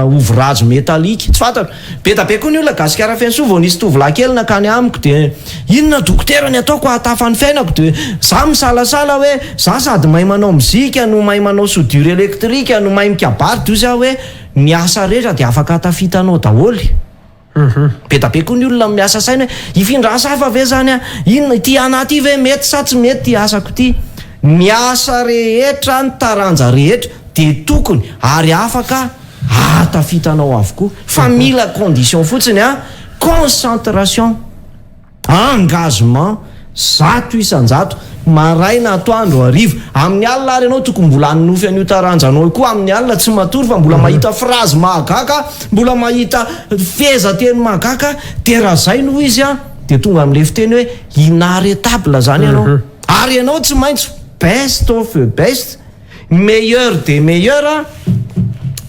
Speaker 2: ouvrage métallique tsy fantatra be tabe koa ny olona gasikara fensoa vao nisy tovolahy kely nakany amiko de inona dokotera ny ataoko ahatafan'ny fiainako de za misalasala hoe za sady mahay manao mozika no mahay manao soudure électrique no mahay mikabary to za hoe ny asa rehetra de afaka hatafitanao daholy be tabe koa ny olona miasa saina hoe ifindrasa hafa ve zany a inona ity anaty ve mety sa tsy mety ty asako ity miasa rehetra ny taranja rehetra de tokony ary afaka hatafitanao avokoa fa mila condition fotsiny a concentration engagement zato isanjato maraina atoandro arivo amin'ny alina ary ianao tokony mbola hanofy an'io taranjanao koa amin'ny alina tsy matory fa mbola mahita phrase mahagaka mbola mahita fehezanteny mahagaka de raha zay no izy a de tonga amin'le fiteny hoe inarrêtable zany ianao ary ianao tsy maintsy best of best meilleur de meilleur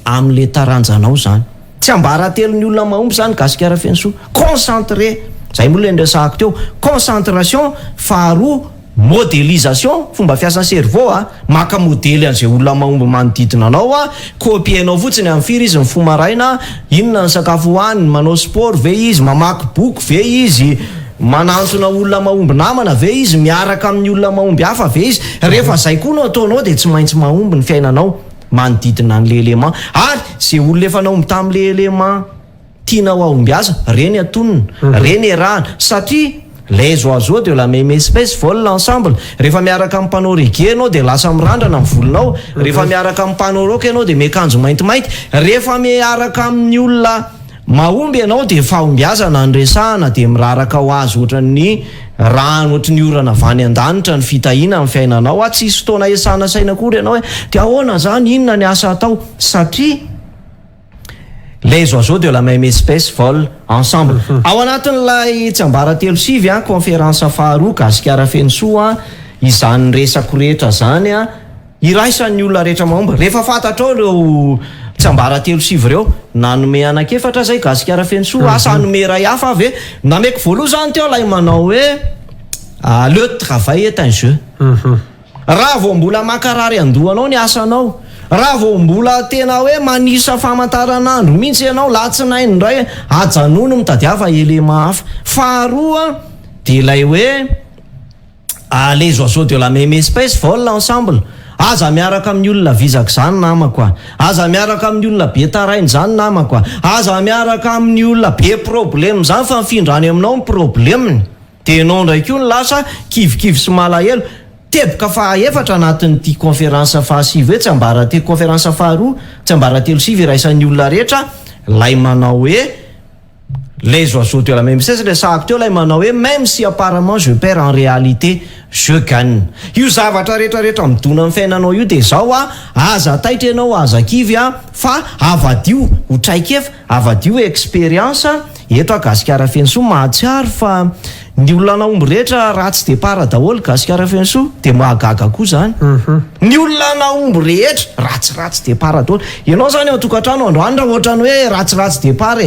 Speaker 2: amin'le taranjanao zany tsy ambaratelo ny olona mahomby zany gasikara fensoa concentré zay moa le ndresahako teo concentration faharoa modélisation fomba fiasan'ny cerveau a maka modely an'izay olona mahomby manodidina anao a copienao fotsiny amin'ny firy izy mifomaraina inona ny sakafo hohaniny manao sport ve izy mamaky boky ve izy manantona olona mahomby namana ve izy miaraka amin'ny olona mahomby hafa ve izy rehefa zay koa no ataonao de tsy maintsy mahomby ny fiainanao manodidina an'le élément ary zay olona efa naomby tamin'le élément tianao ahomby aza reny atonina reny erahana satria les oiseaux de la même espèce volent ensemble rehefa miaraka amin'ny mpanao reggae anao de lasa mirandrana amin'ny volonao rehefa miaraka amin'ny mpanao rock ianao de miakanjo maintimainty rehefa miaraka amin'ny olona mahomby ianao de fahombiazana andresahana de miraraka ho azy ohatran'ny rano ohatran'ny orana vany an-danitra ny fitahina amin'ny fiainanao a tsisy fotoana esana saina kory ianao hoe de ahoana zany inona ny asa atao satria les oiseaux de la même espèce volent ensemble. Ao anatin'ilay tsiambara 7 a conférence faharoa gasikara feno soa izany resako rehetra zany a iraisan'ny olona rehetra mahomby rehefa fantatrao reo tsiambara 7 reo nanome anakefatra zay gasikara feno soa asa anome ray hafa avy nameko voaloha zany teo lay manao hoe le travail est un jeu. Raha vao mbola makarary andohanao ny asanao, raha vao mbola tena hoe manisa famantaranandro mihitsy ianao latsinainy indray ajanono mitadiava elema hafa. Faharoa de lay hoe les oiseaux de la même espèce volent ensemble. Aza miaraka amin'ny olona vizaka zany namako, aza miaraka amin'ny olona be tarainy zany namako, aza miaraka amin'ny olona be problème zany fa mifindrany aminao ny problemeny de enao ndraiky io ny lasa kivikivy sy malahelo. Teboka fahaefatra anatin'ity conférence fahasivy hoe tsiambara conférence faharoa tsiambara 7 iraisan'ny olona rehetra lay manao hoe les oiseaux de la même espèce le sahako teo lay manao hoe même si apparemment je perds en réalité je gagne. Io zavatra rehetrarehetra midona amin'ny fiainanao io de zao aza taitra ianao aza kivy fa avadio ho traikefa avadio expérience eto a gasikara feno soa mahatsiaro fa ny olona naomby rehetra ratsy de para daholo gasikara feno soa de mahagaga koa zany. Ny olona naomby rehetra ratsiratsy de para daholo. Ianao zany ao tokantrano androany raha ohatrany hoe ratsiratsy de para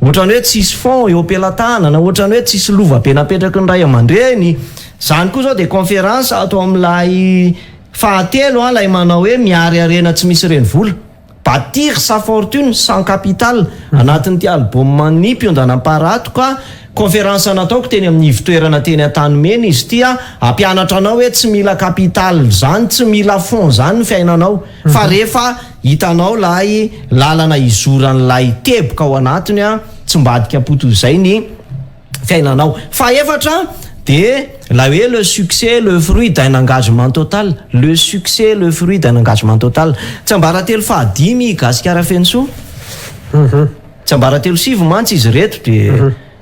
Speaker 2: ohatrany hoe tsisy fond eo ampelantanana, ohatrany hoe tsisy lova be napetraky ny ray aman-dreny. Zany koa zao de conférence atao amin'ilay fahatelo lay manao hoe miary arena tsy misy reny vola, bâtir sa fortune sans capital. Anatin'ity album manipy ondanam-parato ka conférence nataoko teny amin'ny ivitoerana teny an-tanimena izy ty ampianatra anao hoe tsy mila capital zany, tsy mila fond zany ny fiainanao fa rehefa hitanao lay lalana izoran'lay teboka ao anatiny tsy mbadika poto zay ny fiainanao. Faefatra de la hoe le succès le fruit d'un engagement total, le succès le fruit d'un engagement total. Tsiambara 5 gasikara feno soa tsiambara 7 mantsy izy reto de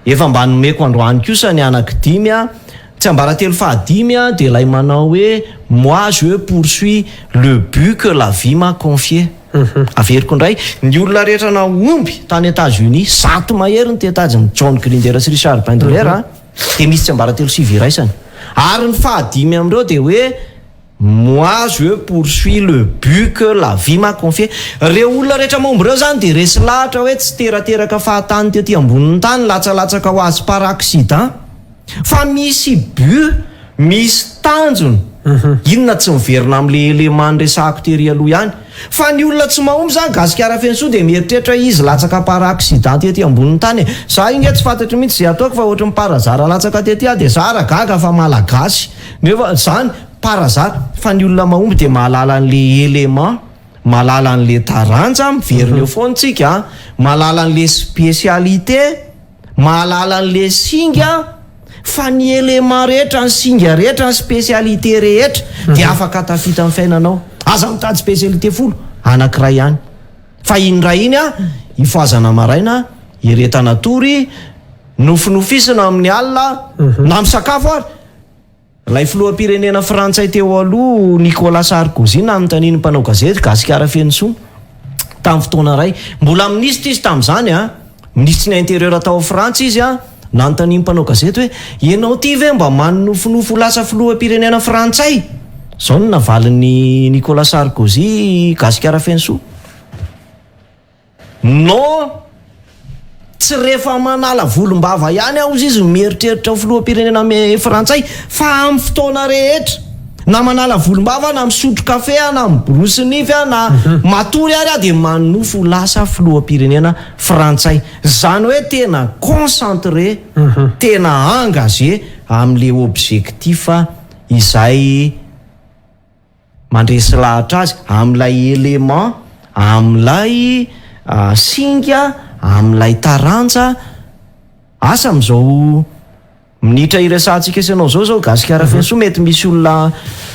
Speaker 2: efa mba nomeko androany kosa ny anaky 5 tsiambara 5 de lay manao hoe moi je poursuis le but que la vie m'a confié. Averiko indray ny olona rehetra naomby tany États-Unis 100 mahery ny tetadiny John Grinder sy Richard Bandler de misy tsiambara 7 iraisany ary ny 5 amreo de hoe moi je poursuis le but que la vie m'a confié. Reo olona rehetra maomby reo zany de resy lahatra hoe tsy terateraka fahatany tety ambonin'ny tany latsalatsaka ho azy par accident fa misy but misy tanjony. Inona tsy miverina amin'le élément resahako tery aloha ihany fa ny olona tsy mahomby zany gasikara feno soa de mieritreritra izy latsaka par accident tety ambonin'ny tany. Za inge tsy fantatry mihitsy zay ataoko fa ohatra miparazara latsaka tety de zara gaga fa malagasy nefa zany parazara fa ny olona mahomby de mahalala an'le élément, mahalala an'le taranja miverina eo foantsika, mahalala an'le spécialité, mahalala an'le singa fa ny élément rehetra ny singa rehetra ny spécialité rehetra de afaka tafita amin'ny fiainanao. Aza mitady spécialité folo anankiray ihany fa indray iny ifoazana maraina iretana tory nofinofisina amin'ny alina na misakafo ary. Lay filoham-pirenena frantsay teo aloha Nicolas Sarkozy nanontaniany mpanao gazety gasikara feno soa tamin'ny fotoana ray mbola ministre izy tamin'izany ministre ny intérieur tao Frantsa izy nanontaniany mpanao gazety hoe ianao ty ve mba manonofinofo lasa filoham-pirenena frantsay? Zao no navalin'ny Nicolas Sarkozy gasikara feno soa. Non, tsy rehefa manala volombava ihany aho izy mieritreritra filoham-pirenena frantsay fa amin'ny fotoana rehetra na manala volombava na misotro kafe na miborosy nify na matory ary de manofo lasa filoham-pirenena frantsay. Zany hoe tena concentré, tena engagé amin'le objectif izay mandresy lahatra azy amin'ilay élément, amin'ilay singa, amin'ilay taranja. Asa am'izao minitra iresantsika isanao zao gasikara feno soa mety misy olona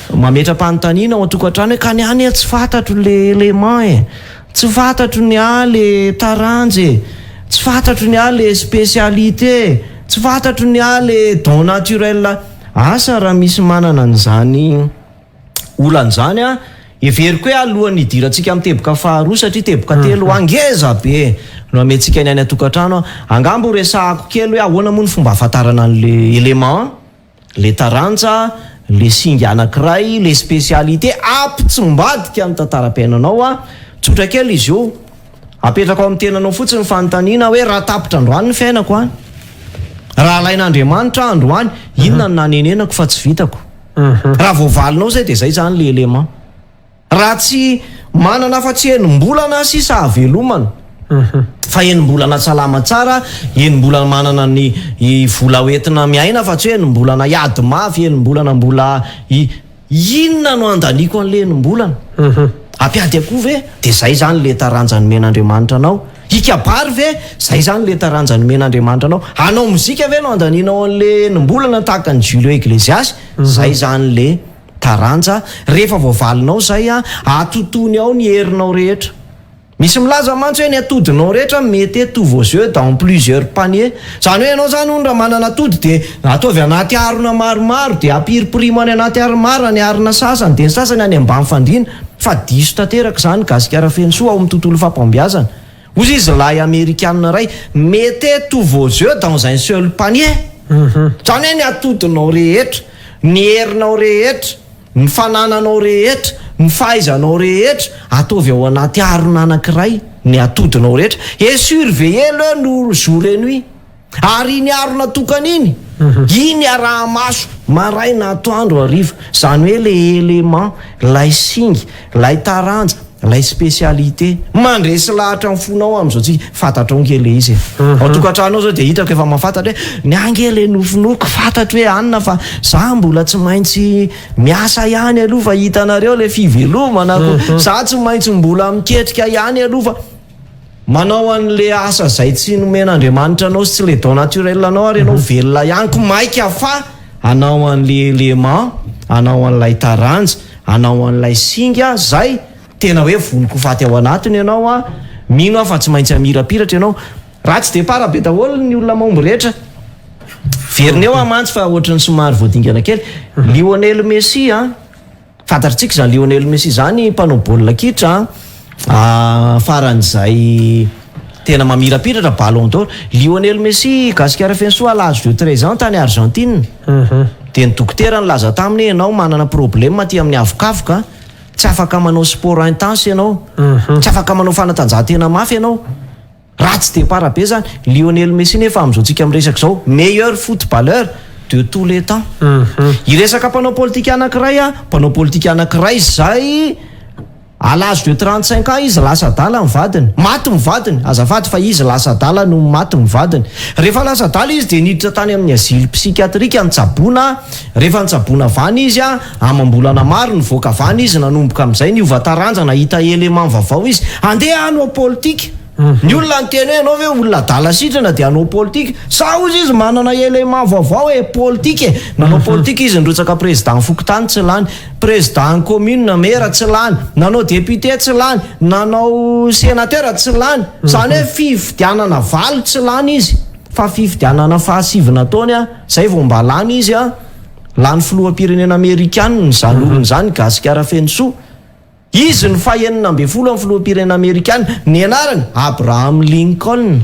Speaker 2: mametra-panontaniana ao an-tokantrano hoe ka niany tsy fantatro le élément tsy fantatro ny le taranja tsy fantatro ny le spécialité, tsy fantatro ny le don naturel. Asa raha misy manana an'izany olan'izany everiko hoe alohan'ny idirantsika amin'ny teboka faharoa satria teboka telo angeza be no amentsika ny any atokantrano angambo resahako kely hoe ahoana moa ny fomba ahafantarana an'le élément le taranja le singa anankiray le spécialité ampitsombadika amin'ny tantara-piainanao a tsotra kely izy io apetraka ao amin'ny tenanao fotsiny ny fanontaniana hoe raha tapitra androany ny fiainako a raha alain'Andriamanitra androany inona ny nanenenako fa tsy vitako raha voavalinao zay dia zay zany le élément raha tsy manana fa-tsy enim-bolana sisa havelomana fa enim-bolana salama tsara enim-bolana manana ny vola hoentina miaina fa tsy hoe enim-bolana iady mafy enim-bolana mbola inona no andaniako an'le enim-bolana ampiady akoho ve dia zay zany le taranjany men'Andriamanitra anao ikabary ve zay zany le taranjany men'Andriamanitra anao anao mozika ve no andanianao an'le enim-bolana tahaka ny Julio Iglesias zay zany le taranja rehefa voavalinao zay a atotony ao ny herinao rehetra misy milaza mantsy hoe ny atodinao rehetra mety tous vos yeux dans plusieurs paniers zany hoe ianao zany hono raha manana atody dia ataovy anaty arona maromaro dia ampiripirimo any anaty aromaro ny arina sasany dia ny sasany any ambany fandriana fa diso tanteraka zany gasikara fensoa ao amin'ny tontolo fampambiazana ozy izy lahy américaine ray mettez tous vos yeux dans un seul panier zany hoe ny atodinao rehetra ny herinao rehetra ny fanananao rehetra ny fahaizanao rehetra ataovy ao anaty arona anankiray ny atodinao rehetra et surveiller le jour et nuit ary ny arona tokana iny araha maso maray na atoandro hariva zany hoe le élément lay singy lay taranja lay spécialité mandresy lahatra amin'ny fonao amin'izao tsika fantatra ongele izy ao tokantranao zao dia hitako efa mahafantatra hoe ny angely nofinoko fantatra hoe anina fa za mbola tsy maintsy miasa ihany aloha fa hitanareo le fivelomana za tsy maintsy mbola miketrika ihany aloha fa manao an'le asa zay tsy nomen'Andriamanitra anao sy tsy le don naturel anao ary ianao velona ihany ko maika fa anao an'le élément anao an'lay taranja anao an'lay singa zay tena hoe voniko faty ao anatiny ianao a mino aho fa tsy maintsy amirapiratra ianao raha tsy de parabe daholo ny olona maomby rehetra verineo amantsy fa ohatrany somary voadingana kely Lionel Messi a fantatritsika zany Lionel Messi zany mpanao baolina kitra faran'izay tena mamirapiratra ballon d'or Lionel Messi gasikara fensoa à l'âge de 13 ans tany Argentine dia ny dokotera nylaza taminy ianao manana problème aty amin'ny avokafoka tsy afaka manao sport intense ianao tsy afaka manao fanatanjahantena mafy ianao raha tsy de parabe zany Lionel Messi nefa amin'izao tsika miresaka zao meilleur footballeur de tous les temps iresaka mpanao politika anankiray a mpanao politika anankiray zay à l'âge de 35 ans izy lasa dala ny vadiny maty ny vadiny azafady fa izy lasa dala no maty ny vadiny rehefa lasa dala izy dia niditra tany amin'ny asile psychiatrika nitsaboana rehefa nitsaboana vany izy a amam-bolana maro nivoaka vany izy nanomboka amin'izay niova taranja nahita élément vaovao izy andeha hanao politika ny olona ny teny hoe ianao hoe olona dala sitrana dia hanao politika sa ozy izy manana élément vaovao hoe politika nanao politika izy nirotsaka président fokotany tsy lany président commune maire tsy lany nanao député tsy lany nanao sénateur tsy lany zany hoe fifidianana valo tsy lany izy fa fifidianana fahasivina taony a zay vao mba lany izy a lany filoham-pirenena amerikanina zany olony zany gasikara fensoa izy ny fahenina ambe folo amin'ny filoham-pirenena amerikana ny anarany Abraham Lincoln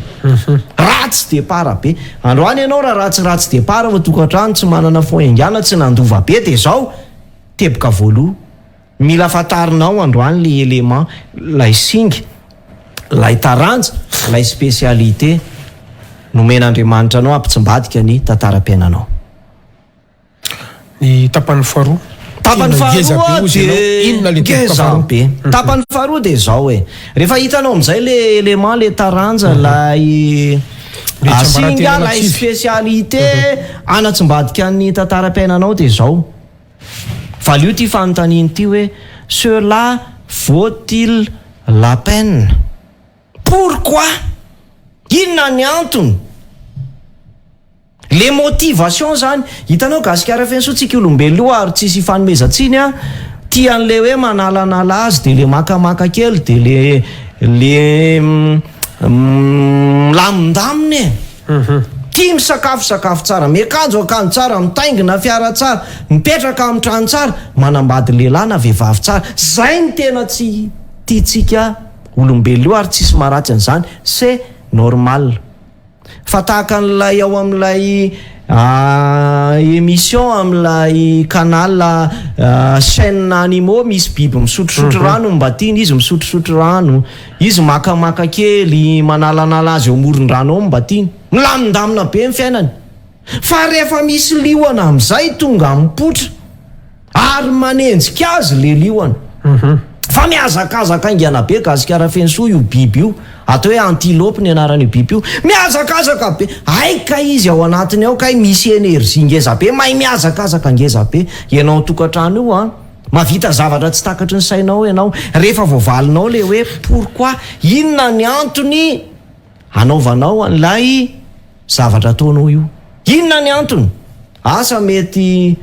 Speaker 2: ratsy de para be androany ianao raha ratsy de para fa tokantrano tsy manana foaingana tsy nandova be dia zao teboka voaloha mila fantarinao androany le élément lay singy lay taranja lay spécialité nomen'Andriamanitra anao ampitsimbadika ny tantara-piainanao
Speaker 1: ny tapany faharoa
Speaker 2: tapany faharoa dia ngeza be tapany faharoa dia zao hoe rehefa hitanao amin'izay le élément le taranja lay asinga lay spécialité anatsimbadika ny tantara-piainanao dia zao valio ty fanontaniany ty hoe cela vaut-il la peine pourquoi inona ny antony le motivation zany hitanao gasikara fensotsika olombelo ary tsisy fanomezantsiny a tian'le hoe manalanala azy dia le makamaka kely dia le lamindaminy tia misakafosakafo tsara, miakanjo akanjo tsara, mitaingina fiara tsara, mipetraka amin'ny trano tsara, manambady lehilahy na vehivavy tsara. Zay ny tena tsy tiatsika olombelo io ary tsisy maratsy an'izany, c'est normal. Fa tahaka n'ilay ao amin'ilay émission amin'ilay canal chaîne animaux, misy biby misotrosotro rano mba tiany izy misotrosotro rano, izy makamaka kely manalanala azy eo amoron-drano ao mba tiany, milamindamina be ny fiainany. Fa rehefa misy liona amin'izay tonga mipotra ary manenjika azy le liona, fa miazakazaka aingana be gasikara fensoa io biby io, atao hoe antilope ny anaran'io biby io, miazakazaka be. Aika izy ao anatiny ao kay misy énergie ngeza be, mahay miazakazaka ngeza be. Ianao tokantrano io mavita zavatra tsy takatry ny sainao ianao, rehefa voavalinao le hoe pourquoi, inona ny antony anaovanao an'ilay zavatra ataonao io, inona ny antony? Asa mety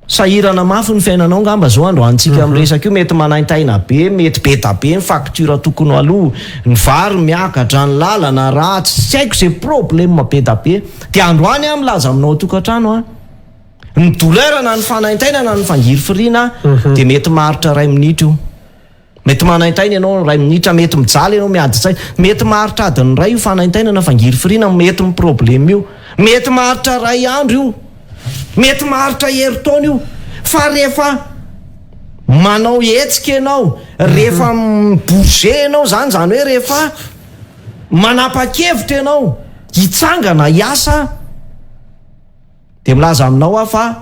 Speaker 2: sahirana mafy ny fiainanao ngamba zao andro antsika am'resaka io, mety manaintaina be, mety beta be ny facture tokony aloha, ny vary miakatra ny lalana ratsy, tsy haiko zay problème beta be. Dia androany milaza aminao tokantrano ny douleur na ny fanaintaina na ny fangiry firiana, dia mety maharitra 2 minitra io. Mety manaintaina ianao 2 minitra, mety mijaly ianao miady tsay, mety maharitra adiny 2 io fanaintaina na fangiry firiana, mety ny problème io, mety maharitra 2 andro io, mety maharitra herintaona io. Fa rehefa manao hetsika ianao, rehefa bouger ianao zany hoe rehefa manapa-kevitra ianao hitsangana hiasa, dia milaza aminao fa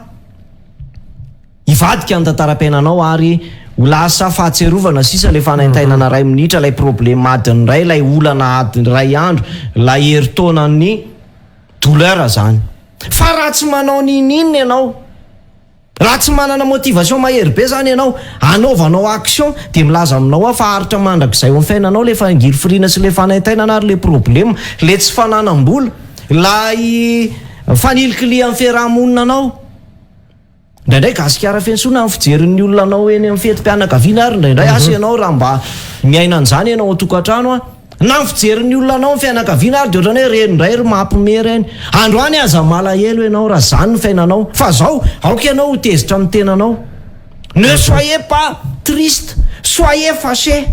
Speaker 2: hivadika ny tantara-piainanao ary ho lasa fahatserovana sisa le fanaintainana 2 minitra, lay problème adiny 2, lay olana adiny 2 andro, lay herintaonany douleur zany. Fa raha tsy manao ninina ianao, raha tsy manana motivation mahery be zany ianao anaovanao action, dia milaza aminao fa haritra mandrakizay eo amin'ny fiainanao le fangiry firiana sy le fanaintainana ary le problème, le tsy fananam-bola, lay fanilikilia amin'ny fiarahamonina anao. Indraindray gasikara fensoana amin'ny fijerin'ny olona anao eny amin'ny fetim-pianakaviana ary indraindray asa ianao raha mba miaina an'izany ianao ao tokantrano na amin'ny fijerin'ny olona anao amin'ny fianakaviana ary dia ohatrany hoe renindray ry mampiome reny. Androany aza malahelo ianao raha zany ny fiainanao, fa zao aoka ianao ho tezitra amin'ny tenanao. Ne soyez pas triste, soyez fâché.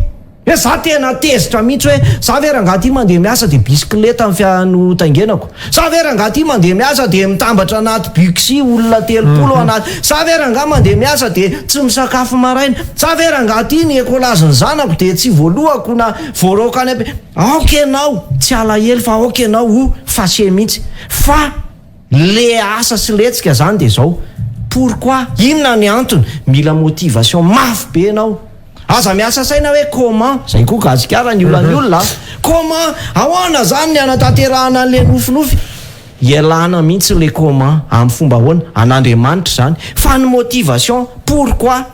Speaker 2: Hoe za tena tezitra mihitsy hoe za ve rangaha ty mandeha miasa dia bisikileta amin'ny fiano tangenako, za ve rangaha ty mandeha miasa dia mitambatra anaty bixi olona 30 anaty, za ve rangaha mandeha miasa dia tsy misakafo maraina, za ve rangaha ty ny ekolaziny zanako dia tsy voalohako na voaraoka any aby. Aoka ianao tsy alahelo, fa aoka ianao ho fâché mihitsy. Fa le asa sy letsika zany dia zao, pourquoi, inona ny antony? Mila motivation mafy be ianao. Aza miasa saina hoe comment, zay koa gasikara ny olona comment, ahoana zany ny anatanterahana an'le nofinofy, ialana mihitsy le comment amin'ny fomba ahoana an'Andriamanitra zany. Fa ny motivation pourquoi,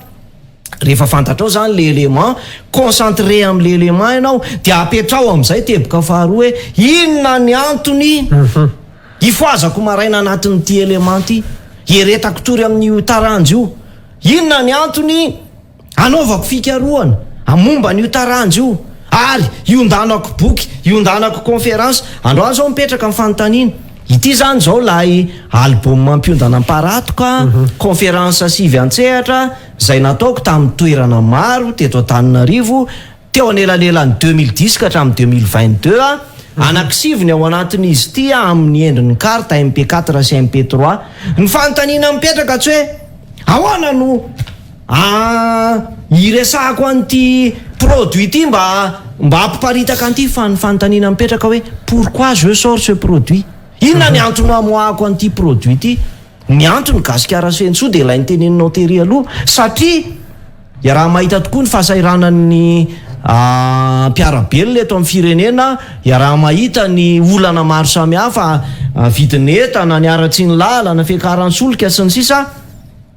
Speaker 2: rehefa fantatrao zany le élément, concentré amin'le élément ianao, dia apetrao amin'izay teboka faharoa hoe inona ny antony ifoazako maraina anatin'ity élément ty, heretako tory amin'ny taranjo io, inona ny antony anaovako fikarohana amomba n'io taranjo io, ary iondanako boky, iondanako conférence. Androany zao mipetraka amin'ny fanontaniana ity zany zao lay album mampiondana amparatoka, conférence 9 antsehatra zay nataoko tamin'ny toerana maro teto Antananarivo teo anelanelan'ny 2010 ka hatramin'ny 2022. Anankisivy ny ao anatin'izy ity amin'ny endrin'ny carte MP4 sy MP3. Ny fanontaniana mipetraka tsy hoe ahoana no iresahako an'ity produit ity mba ampiparitaka an'ity, fa ny fanontaniana mipetraka hoe pourquoi je sors ce produit, inona ny antony amoahako an'ity produit ity? Ny antony gasikara fensoa dia ilay nyteneninao tery aloha, satria raha mahita tokoa ny fahasahiranan'ny mpiarabelona eto amin'ny firenena, raha mahita ny olana maro samihafa vidiny entana, ny aratsy ny lalana, fiakaran-solika sy ny sisa,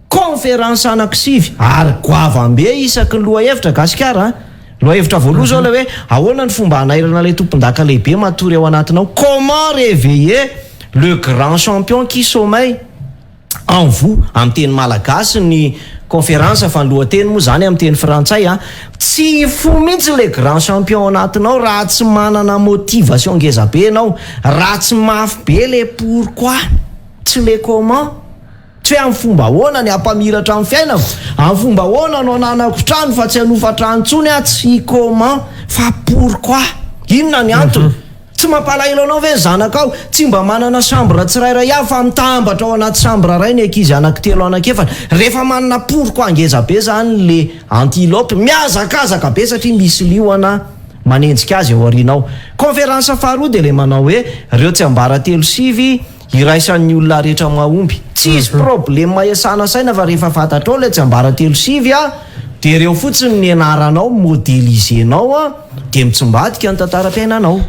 Speaker 2: conférence anankisivy ary goavambe isaky ny lohahevitra gasikara. Lohahevitra voaloha zao le hoe ahoana ny fomba hanairana ilay tompon-daka lehibe matory ao anatinao, comment réveiller le grand champion qui sommeille en vous, amin'ny teny malagasy ny conférence fa lohateny moa zany amin'ny teny frantsay a tsy fo mihitsy le grand champion anatinao raha tsy manana motivation ngeza be anao raha tsy mafy be le pourquoi tsy le comment tsy hoe amin'ny fomba hoana ny ampamiratra amin'ny fiainako amin'ny fomba hoana anao nanako trano fa tsy hanofa trano tsony a tsy comment fa pourquoi inona ny antony tsy mampalahelo anao ve zanakao tsy mba manana chambre tsirairay avy fa mitambatra ao anaty chambre ray ny ankizy anankitelo anakefatra rehefa manana pourquoi ngeza be zany le antilope miazakazaka be satria misy lioana manenjika azy ao arinao conférence faharoa de le manao hoe reo tsy ambara telo sivy iraisan'ny olona rehetra mahomby tsisy problème iasana saina fa rehefa fantatrao le tsy ambara telo sivy a de reo fotsiny ny anaranao modélisenao a de mitsombadika ny tantaram-piainanao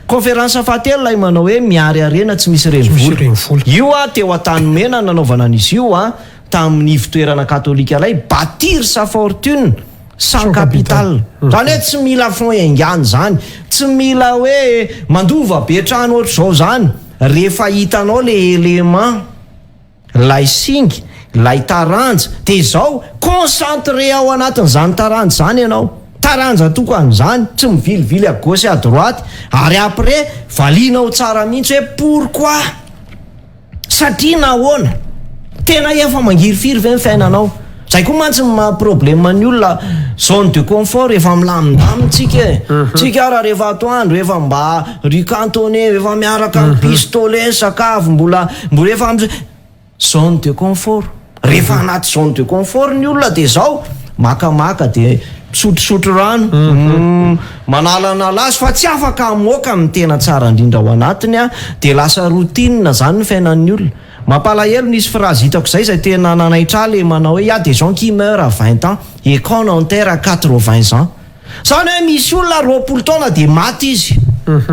Speaker 2: conférence fahatelo lay manao hoe miary arena tsy misy renivolo io a teo an-tany mena nanaovana an'izy io a tamin'ny fitoerana katolika lay bâtir sa fortune sans capital zany hoe tsy mila fond ingany zany tsy mila hoe mandova be trano ohatr'izao zany rehefa hitanao le élément lay singy lay taranja de zao concentré ao anatin'izany taranja zany ianao taranja toko an'izany tsy mivilivily à gauche à droite ary après valinao tsara mihitsy hoe pourquoi satria nahoana tena efa mangirifiry ve ny fiainanao zay koa mantsy problème ny olona zone de confort efa milamindamitsika tsika raha rehefa atoandro efa mba ricantonné efa miaraka amin'ny pistolet sakafo mbola efa am'zay zone de confort rehefa anaty zone de confort ny olona de zao makamaka de sotrosotro rano manalanala azy fa tsy afaka amoaka amin'ny tena tsara indrindra ao anatiny a de lasa routine zany ny fiainan'ny olona mampalahelo nisy phrase hitako zay tena nanaitra le manao hoe ya des gens qui meurent à 20 ans et qu'on enterre à 80 ans zany hoe misy olona 20 taona de maty izy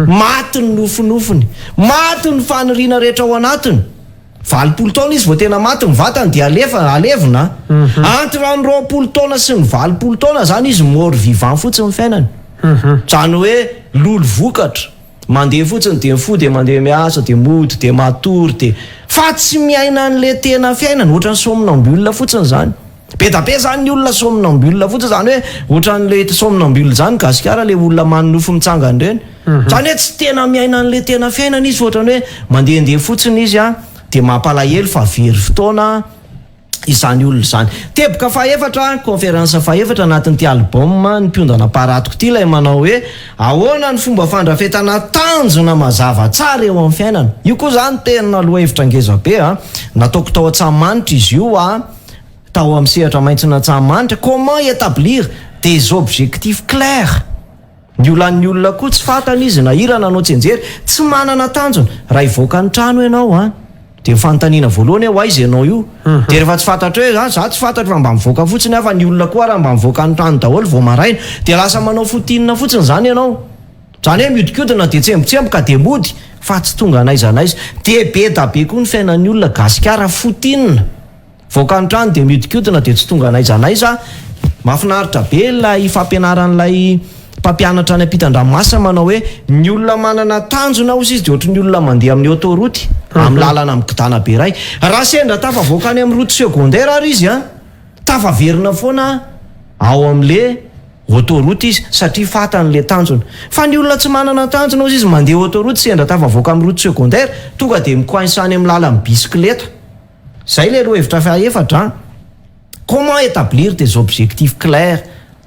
Speaker 2: maty ny nofinofiny maty ny faniriana rehetra ao anatiny 20 taona izy vao tena maty ny vatany de alevina entre ny 20 taona sy ny 20 taona zany izy mort vivant fotsiny ny fiainany zany hoe lolo vokatra mandeha fotsiny de mifo de mandeha miasa de mody de matory de fa tsy miaina an'le tena fiainany ohatrany somnambule fotsiny zany be da be zany ny olona somnambule fotsiny zany hoe ohatran'le somnambule zany gasikara le olona manonofo mitsangany reny zany hoe tsy tena miaina an'le tena fiainany izy ohatrany hoe mandehandeha fotsiny izy a de mampalahelo fa very fotoana izany olona zany teboka fahaefatra conférence fahaefatra anatin'ity album ny mpiondana paratoko ty lay manao hoe ahoana ny fomba fandrafetana tanjona mazava tsara eo amin'ny fiainana io koa zany tena lohahevitra ngeza be a nataoko tao an-tsamanitra izy io a tao amin'ny sehatra maintsina an-tsamanitra comment établir des objectifs clairs ny olan'ny olona koa tsy fatana izy na irana anao tsenjery tsy manana tanjona raha ivoaka ny trano ianao a de fanontaniana voalohany hoe aiza ianao io de rehefa tsy fantatra hoe za tsy fantatra fa mba mivoaka fotsiny afa ny olona koa raha mba mivoaka ny trano daholo vao maraina de lasa manao fotinina fotsiny zany ianao zany hoe miodikodina de tsembotsemboka de mody fa tsy tonga anaiza de be da be koa ny fiainan'ny olona gasikara fotinina voaka ny trano de miodikodina de tsy tonga anaiza mahafinaritra be lay fampianaran'lay mpampianatra any ampitan-dranomasina manao hoe ny olona manana tanjona ozy izy de ohatry ny olona mandeha amin'ny autoroute amin'ny lalana amin'ny kidana be ray raha sendra tafavoaka any amin'ny route secondaire ary izy a tafaverina foana ao amin'le autoroute izy satria fatan'le tanjona fa ny olona tsy manana tanjona ozy izy mandeha autoroute sendra tafavoaka amin'ny route secondaire tonga de mikoinsany amin'ny lala amin'ny bicyclette zay le roa hevitra fahaefatra comment établir des objectifs clairs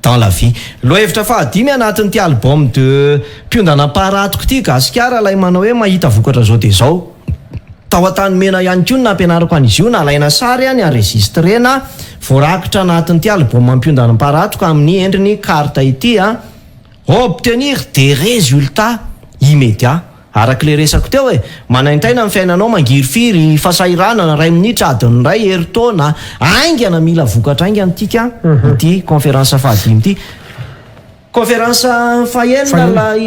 Speaker 2: dans la vie lohahevitra fahadimy anatin'ity album de mpiondana paratoko ty gasikara lay manao hoe mahita vokatra zao de zao tao an-tany mena ihany koa nampianarako an'izy io nalaina sary any enregistrena voarakitra anatin'ity album mpiondana paratoko amin'ny endriny carte ity a obtenir des résultats immédiats arak'le resako teo hoe manaintaina amin'ny fiainanao mangirifiry fasahiranana ray minitra adiny ray heritaona aingana mila vokatra aingana tika ity conférence fahadimy ity conférence fahenina lay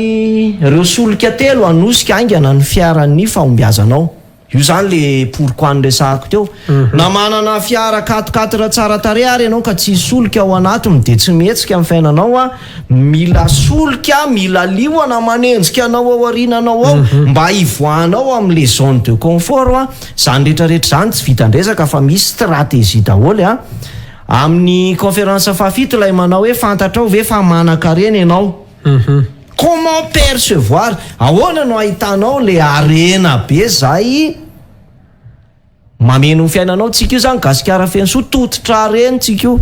Speaker 2: reo solika telo anosika aingana ny fiaran'ny fahombiazanao io zany le pourquoi nyresahako teo na manana fiara 4x4 tsara tare ary ianao ka tsy solika ao anatiny de tsy mihetsika amin'ny fiainanao a mila solika mila lioana manenjika anao ao arinanao ao mba hivoanao amin'le zone de confort a zany rehetrarehetra zany tsy vitandresaka fa misy stratégie daholo a amin'ny conférence fafito ilay manao hoe fantatrao ve fa manan-karena ianao. Comment percevoir, ahoana no ahitanao le arena be zay mameno ny fiainanao. Tsika io zany gasikara fensoa tototra reny tsika io.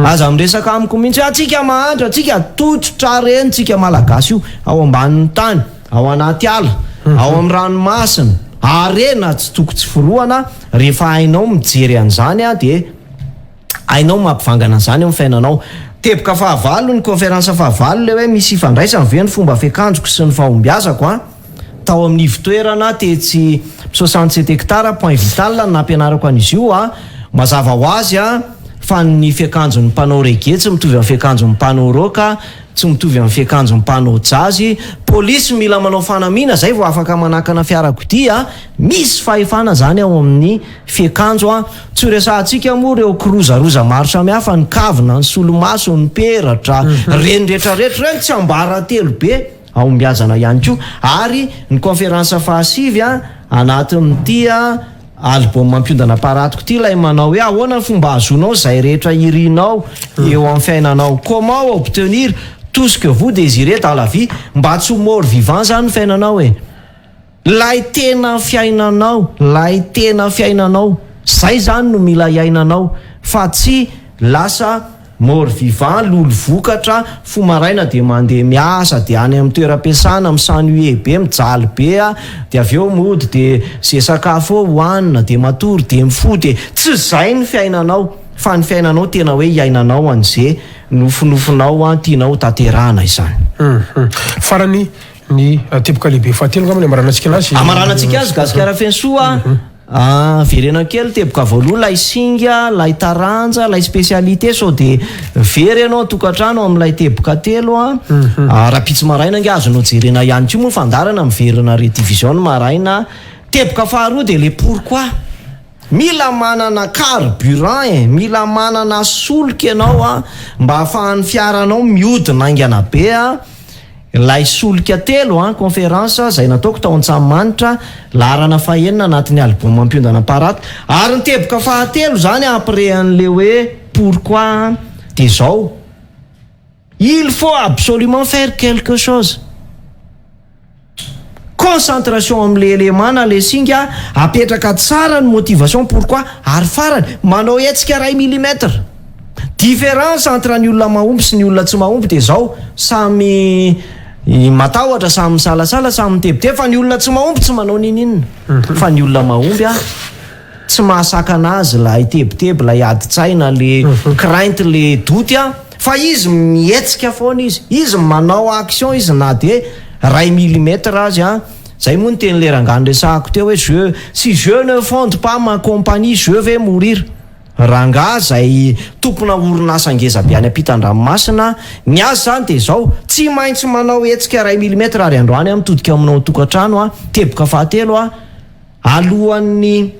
Speaker 2: Aza miresaka amiko mihitsy atsika mahandro, atsika tototra reny tsika malagasy io, ao ambanin'ny tany, ao anaty ala, ao amin'ny ranomasina, arena tsy toko tsy firohana. Rehefa hainao mijery an'izany dia hainao mampivangana an'izany amin'ny fiainanao. Teboka fahavalo ny conférence fahavalo le hoe misy ifandraisany ve ny fomba fiakanjoko sy ny fahombiazako tao amin'ny ivitoerana tetsy 67 hectara point vital nampianarako an'izy io mazava ho azy fa ny fiakanjon'ny mpanao reggae tsy mitovy amin'ny fiakanjon'ny mpanao roka, tsy mitovy amin'ny fiakanjon'ny mpanao jazzy. Polisy mila manao fanamiana zay vao afaka manakana fiarakodia. Misy fahefana zany ao amin'ny fiakanjo tsy resahantsika moa reo kirozaroza maro samihafa, ny kavina, ny solomaso, ny peratra, reny rehetrarehetra reny tsy ambara telo be aombiazana ihany koa. Ary ny conférence fahasivy anatin'ity album mampiondana paratoko ty ilay manao hoe ahoana ny fomba azonao zay rehetra irinao eo amin'ny fiainanao. Comment obtenir tout ce que vous désirez dans la vie, mba tsy mort vivant zany ny fiainanao lay tena fiainanao, lay tena fiainanao zay zany no mila iainanao, fa tsy lasa mort vivant, lolo vokatra, fomaraina dia mandeha miasa, dia any amin'ny toeram-piasana misanue be, mijaly be dia avy eo mody dia zay sakafo hohanina dia matory dia mifo, dia tsy zay ny fiainanao. Fa ny fiainanao tena hoe iainanao an'izay nofinofinao tianao tanterahana izany.
Speaker 1: Farany ny teboka lehibe fahatelo ngamba ny amaranantsika anazy.
Speaker 2: Amaranantsika azy gasikara fensoa verena kely teboka voalohany lay singa, lay taranja, lay spécialité sao dia very ianao tokantrano amin'ilay teboka telo raha pitsy maraina nge azonao jerena ihany koa moa fandarana miverina redivision maraina. Teboka faharoa dia le pourquoi. Mila manana carburant mila manana solika ianao mba hahafahan'ny fiaranao miodina aingana be lay solika telo conférence zay nataoko tao Antsahamanitra larana fahenina anatin'ny album mampiondana parato. Ary ny teboka fahatelo zany après an'le hoe pourquoi dia zao, il faut absolument faire quelque chose. Concentration amin'le élément na le singa, apetraka tsara ny motivation pourquoi, ary farany manao hetsika 1 millimetre. Différence entre ny olona mahomby sy ny olona tsy mahomby dia zao, samy matahotra, samy misalasala, samy mitebiteby, fa ny olona tsy mahomby tsy manao ninina. Fa ny olona mahomby tsy mahasaka anazy la itebiteby, la iadi-tsaina, le crainte, le doute fa izy mihetsika foana izy manao action izy na dia 1 millimetre azy zay moa ny teny le rangano resahako teo hoe si je ne fonde pas ma compagnie je vais mourir. Rangahy zay tompona orinasa ngeza be any ampitan-dranomasina ny azy zany dia zao, tsy maintsy manao hetsika 1 millimetre ary androany mitodika aminao tokantrano teboka fahatelo alohan'ny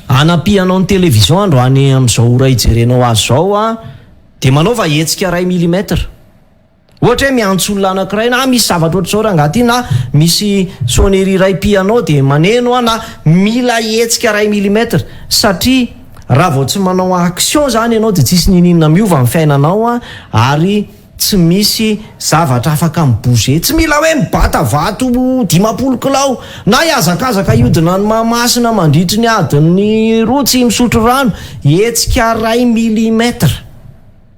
Speaker 2: anampianao ny television androany amin'izao ora ijerenao azy zao dia manaova hetsika 1 millimetre. Ohatra hoe miantso olona anankiray na misy zavatra ohatr'izao rangaty na misy sonnerie iray piano dia maneno na mila hetsika 1 millimetre, satria raha vao tsy manao action zany ianao dia tsisy nininona miova amin'ny fiainanao ary tsy misy zavatra afaka mibouger. Tsy mila hoe mibata vato 10 kilao na hiazakazaka iodina ny Mahamasina mandritry ny adiny roa tsy misotro rano, hetsika 1 millimetre.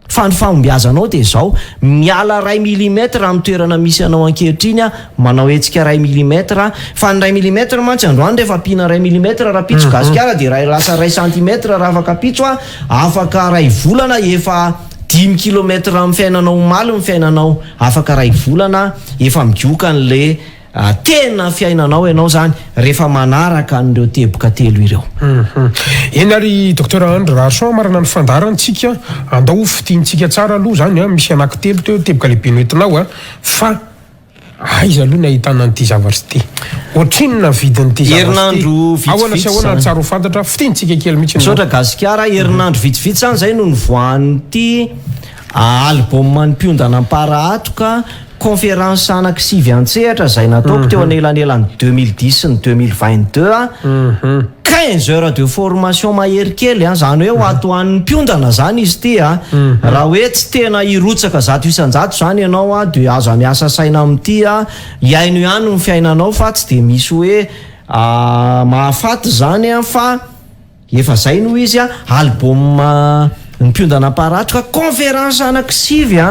Speaker 2: Fa ny fahombiazanao dia zao, miala 1 millimetre amin'ny toerana misy anao ankehitriny manao hetsika 1 millimetre. Fa ny 1 millimetre mantsy androany rehefa pina 1 millimetre raha pitso gasikara dia lasa 1 centimetre raha afaka pitso afaka 2 volana efa 10 kilometre amin'ny fiainanao omaly ny fiainanao, afaka 2 volana efa migioka n'le tena fiainanao ianao zany rehefa manaraka n'ireo teboka telo ireo.
Speaker 1: Eny ary docteur André Rarson marana ny fandarantsika andao fitiantsika tsara aloha zany misy anankitelo teo teboka lehibe noentinao fa aiza aloha ny ahitana an'ity zavatra ity, ohatrinona vidin'ity
Speaker 2: herinandro
Speaker 1: vitsivitsy ahoana tsara ho fantatra fitiantsika kely mihitsy
Speaker 2: misaotra gasikara. Herinandro vitsivitsy zany zay no nivoan'ity album mampiondana parahatoka conférence anankisivy antsehatra zay nataoko teo anelanelany 2010 sy ny 2022 15 heures de formation mahery kely zany hoe ato an'ny mpiondana zany izy ty raha hoe tsy tena irotsaka zato isanjato zany ianao de azo miasa saina amity iaino ihany ny fiainanao fa tsy de misy hoe mahafaty zany fa efa zay noho izy album ny mpiondana paratroka conférence anankisivy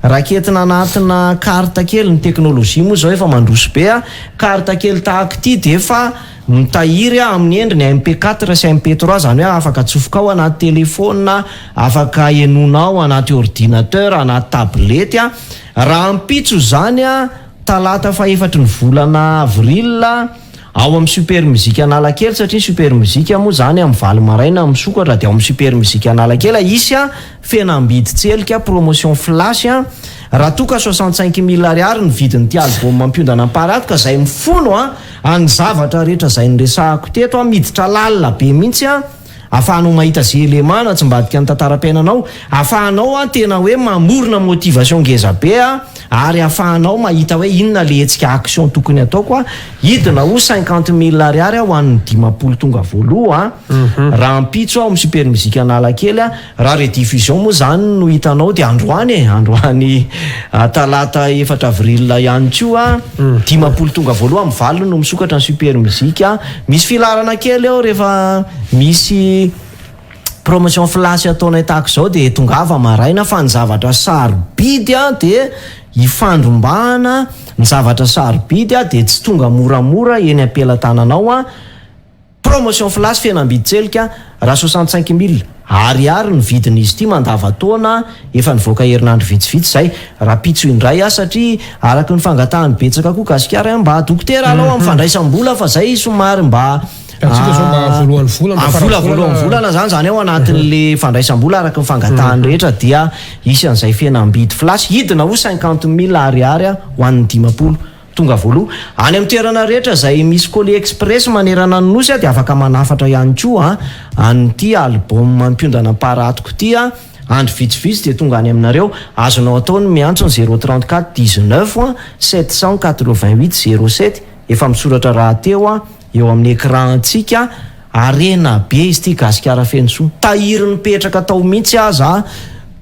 Speaker 2: raketina anatina karta kely ny teknôlôjia moa zao efa mandroso be karta kely tahaka ity de efa mitahiry amin'ny endriny MP4 sy MP3 zany hoe afaka atsofoka ao anaty telefona afaka enonao anaty ordinateur anaty tablety raha ampitso zany talata fa 4 ny volana avril ao amin'ny super musique Analakely satria super musique moa zany amin'ny valo maraina misokatra de ao amin'ny super musique Analakely isy fenambidy tselika promotion flash raha toka 65 000 ariary ny vidin'ity album mampiondana paratroka zay mifono any zavatra rehetra zay nyresahako teto miditra lalina be mihitsy afahanao mahita zay elemana tsy mbadika ny tantara-piainanao afahanao tena hoe mamorona motivation ngeza be ary afahanao mahita hoe inona le hetsika action tokony ataoko hidina ho 50 000 ariary ho an'ny 10 tonga voaloha raha ampitso ao amin'ny super musique Analakely raha rediffusion moa zany no hitanao de androany talata 4 avril ihany koa 10 tonga voaloha amin'ny valo no misokatra ny super musique misy filarana kely ao rehefa misy promotion flash ataonay tahaka zao de tongava maraina fa ny zavatra sarobidy de ifandrombahana ny zavatra sarobidy de tsy tonga moramora eny ampelatananao promotion flash fienambidy tselika raha 65 000 ariary ny vidin'izy ity mandavataona efa nivoaka herinandro vitsivitsy zay raha pitso indray satria araky ny fangatahany betsaka koa gasikara mba dokotera alao amin'ny fandraisam-bola fa zay somary mba voalohan'ny volana zany ao anatin'le fandraisam-bola araky ny fangatahany rehetra dia isy an'izay fienambidy flash hidina ho 50 000 ariary ho an'ny 10 tonga voaloha any amin'ny toerana rehetra zay misy Colis Express manerana ny nosy de afaka manafatra ihany koa an'ity album mampiondana paratoko ity andro vitsivitsy de tonga any aminareo azonao ataony miantso ny 034 19 788 07 efa misoratra raha teo eo amin'ny écran antsika arena be izy ty gasikara fenso tahiry nipetraka tao mihitsy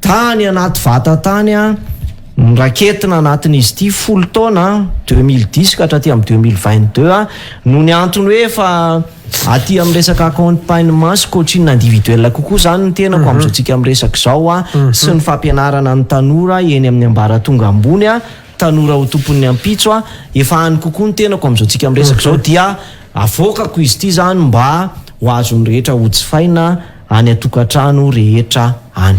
Speaker 2: tany anaty vata tany raketina anatin'izy ity 10 taona 2010 ka hatraty amin'ny 2022 no ny antony hoe fa aty amin'ny resaka accompagnement sy coaching individuel kokoa zany ny tenako amin'izao tsika amin'ny resaka zao sy ny fampianarana ny tanora eny amin'ny ambaratonga ambony tanora ho tompon'ny ampitso efa any kokoa ny tenako amin'izao tsika amin'ny resaka zao dia avokako izy ity zany mba ho azony rehetra ho jifaina any atokantrano rehetra any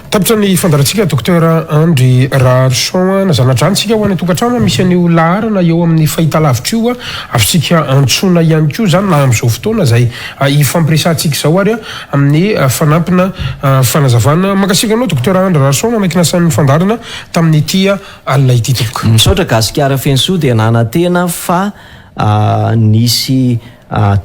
Speaker 1: tapitra ny fandarantsika docteur Andry Rarson na zanadranotsika ho any atokantrano misy an'io laharana eo amin'ny fahitalavitra io afitsika antsona ihany koa zany na amin'izao fotoana zay ifampiresantsika zao ary amin'ny fanampina fanazavana makasika anao docteur Andry Rarson amaikina san'ny fandarana tamin'ity alina ity tokoka
Speaker 2: misaotra gasikara fenso de nanatena fa nisy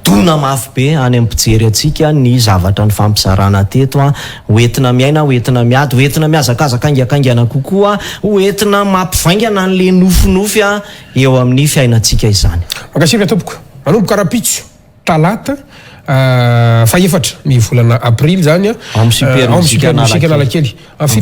Speaker 2: dona mafy be any ampijery atsika ny zavatra ny fampizarana teto hoentina miaina hoentina miady hoentina miazakazaka aingakaingana kokoa hoentina mampivaingana an'le nofinofy eo amin'ny fiainantsika izany
Speaker 1: makasika tompoko manomboka rapitso talata fa efatra ny volana aprily zany
Speaker 2: amin'ny super musique
Speaker 1: Analakely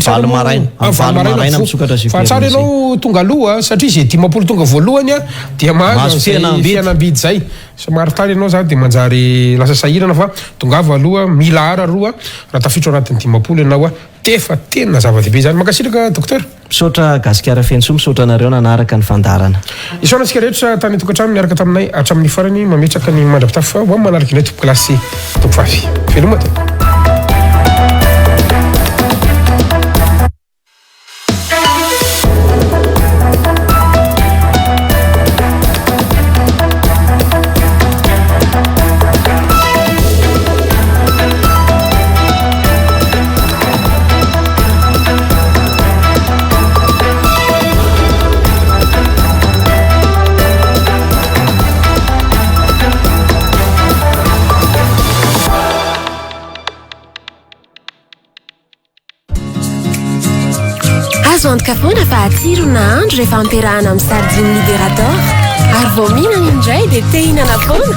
Speaker 2: valo maraina misokatra
Speaker 1: fa tsara ianao tonga aloha satria zay 10 tonga voalohany dia mahazo fianambidy zay somary tany ianao zany de manjary lasa sahirana fa tongava aloha mila ara roa raha tafitro anatin'ny 10 ianao tefa tena zava-dehibe zany makasiraka docteur
Speaker 2: misaotra gasikara fenso misaotra anareo nanaraka ny fandarana
Speaker 1: isaonantsika rehetra tany tokantrano miaraka taminay hatramin'ny farany mametraka ny mandrapitafa ho amin'ny manaraka indray tompo klasy tompofafy velomate
Speaker 3: azo antoka foana fa atsiro na andro rehefa ampiarahana amin'ny sardine libérateur ary vao mihinana indray dia te hihinana foana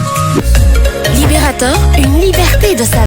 Speaker 3: Libérateur, une liberté de savoir.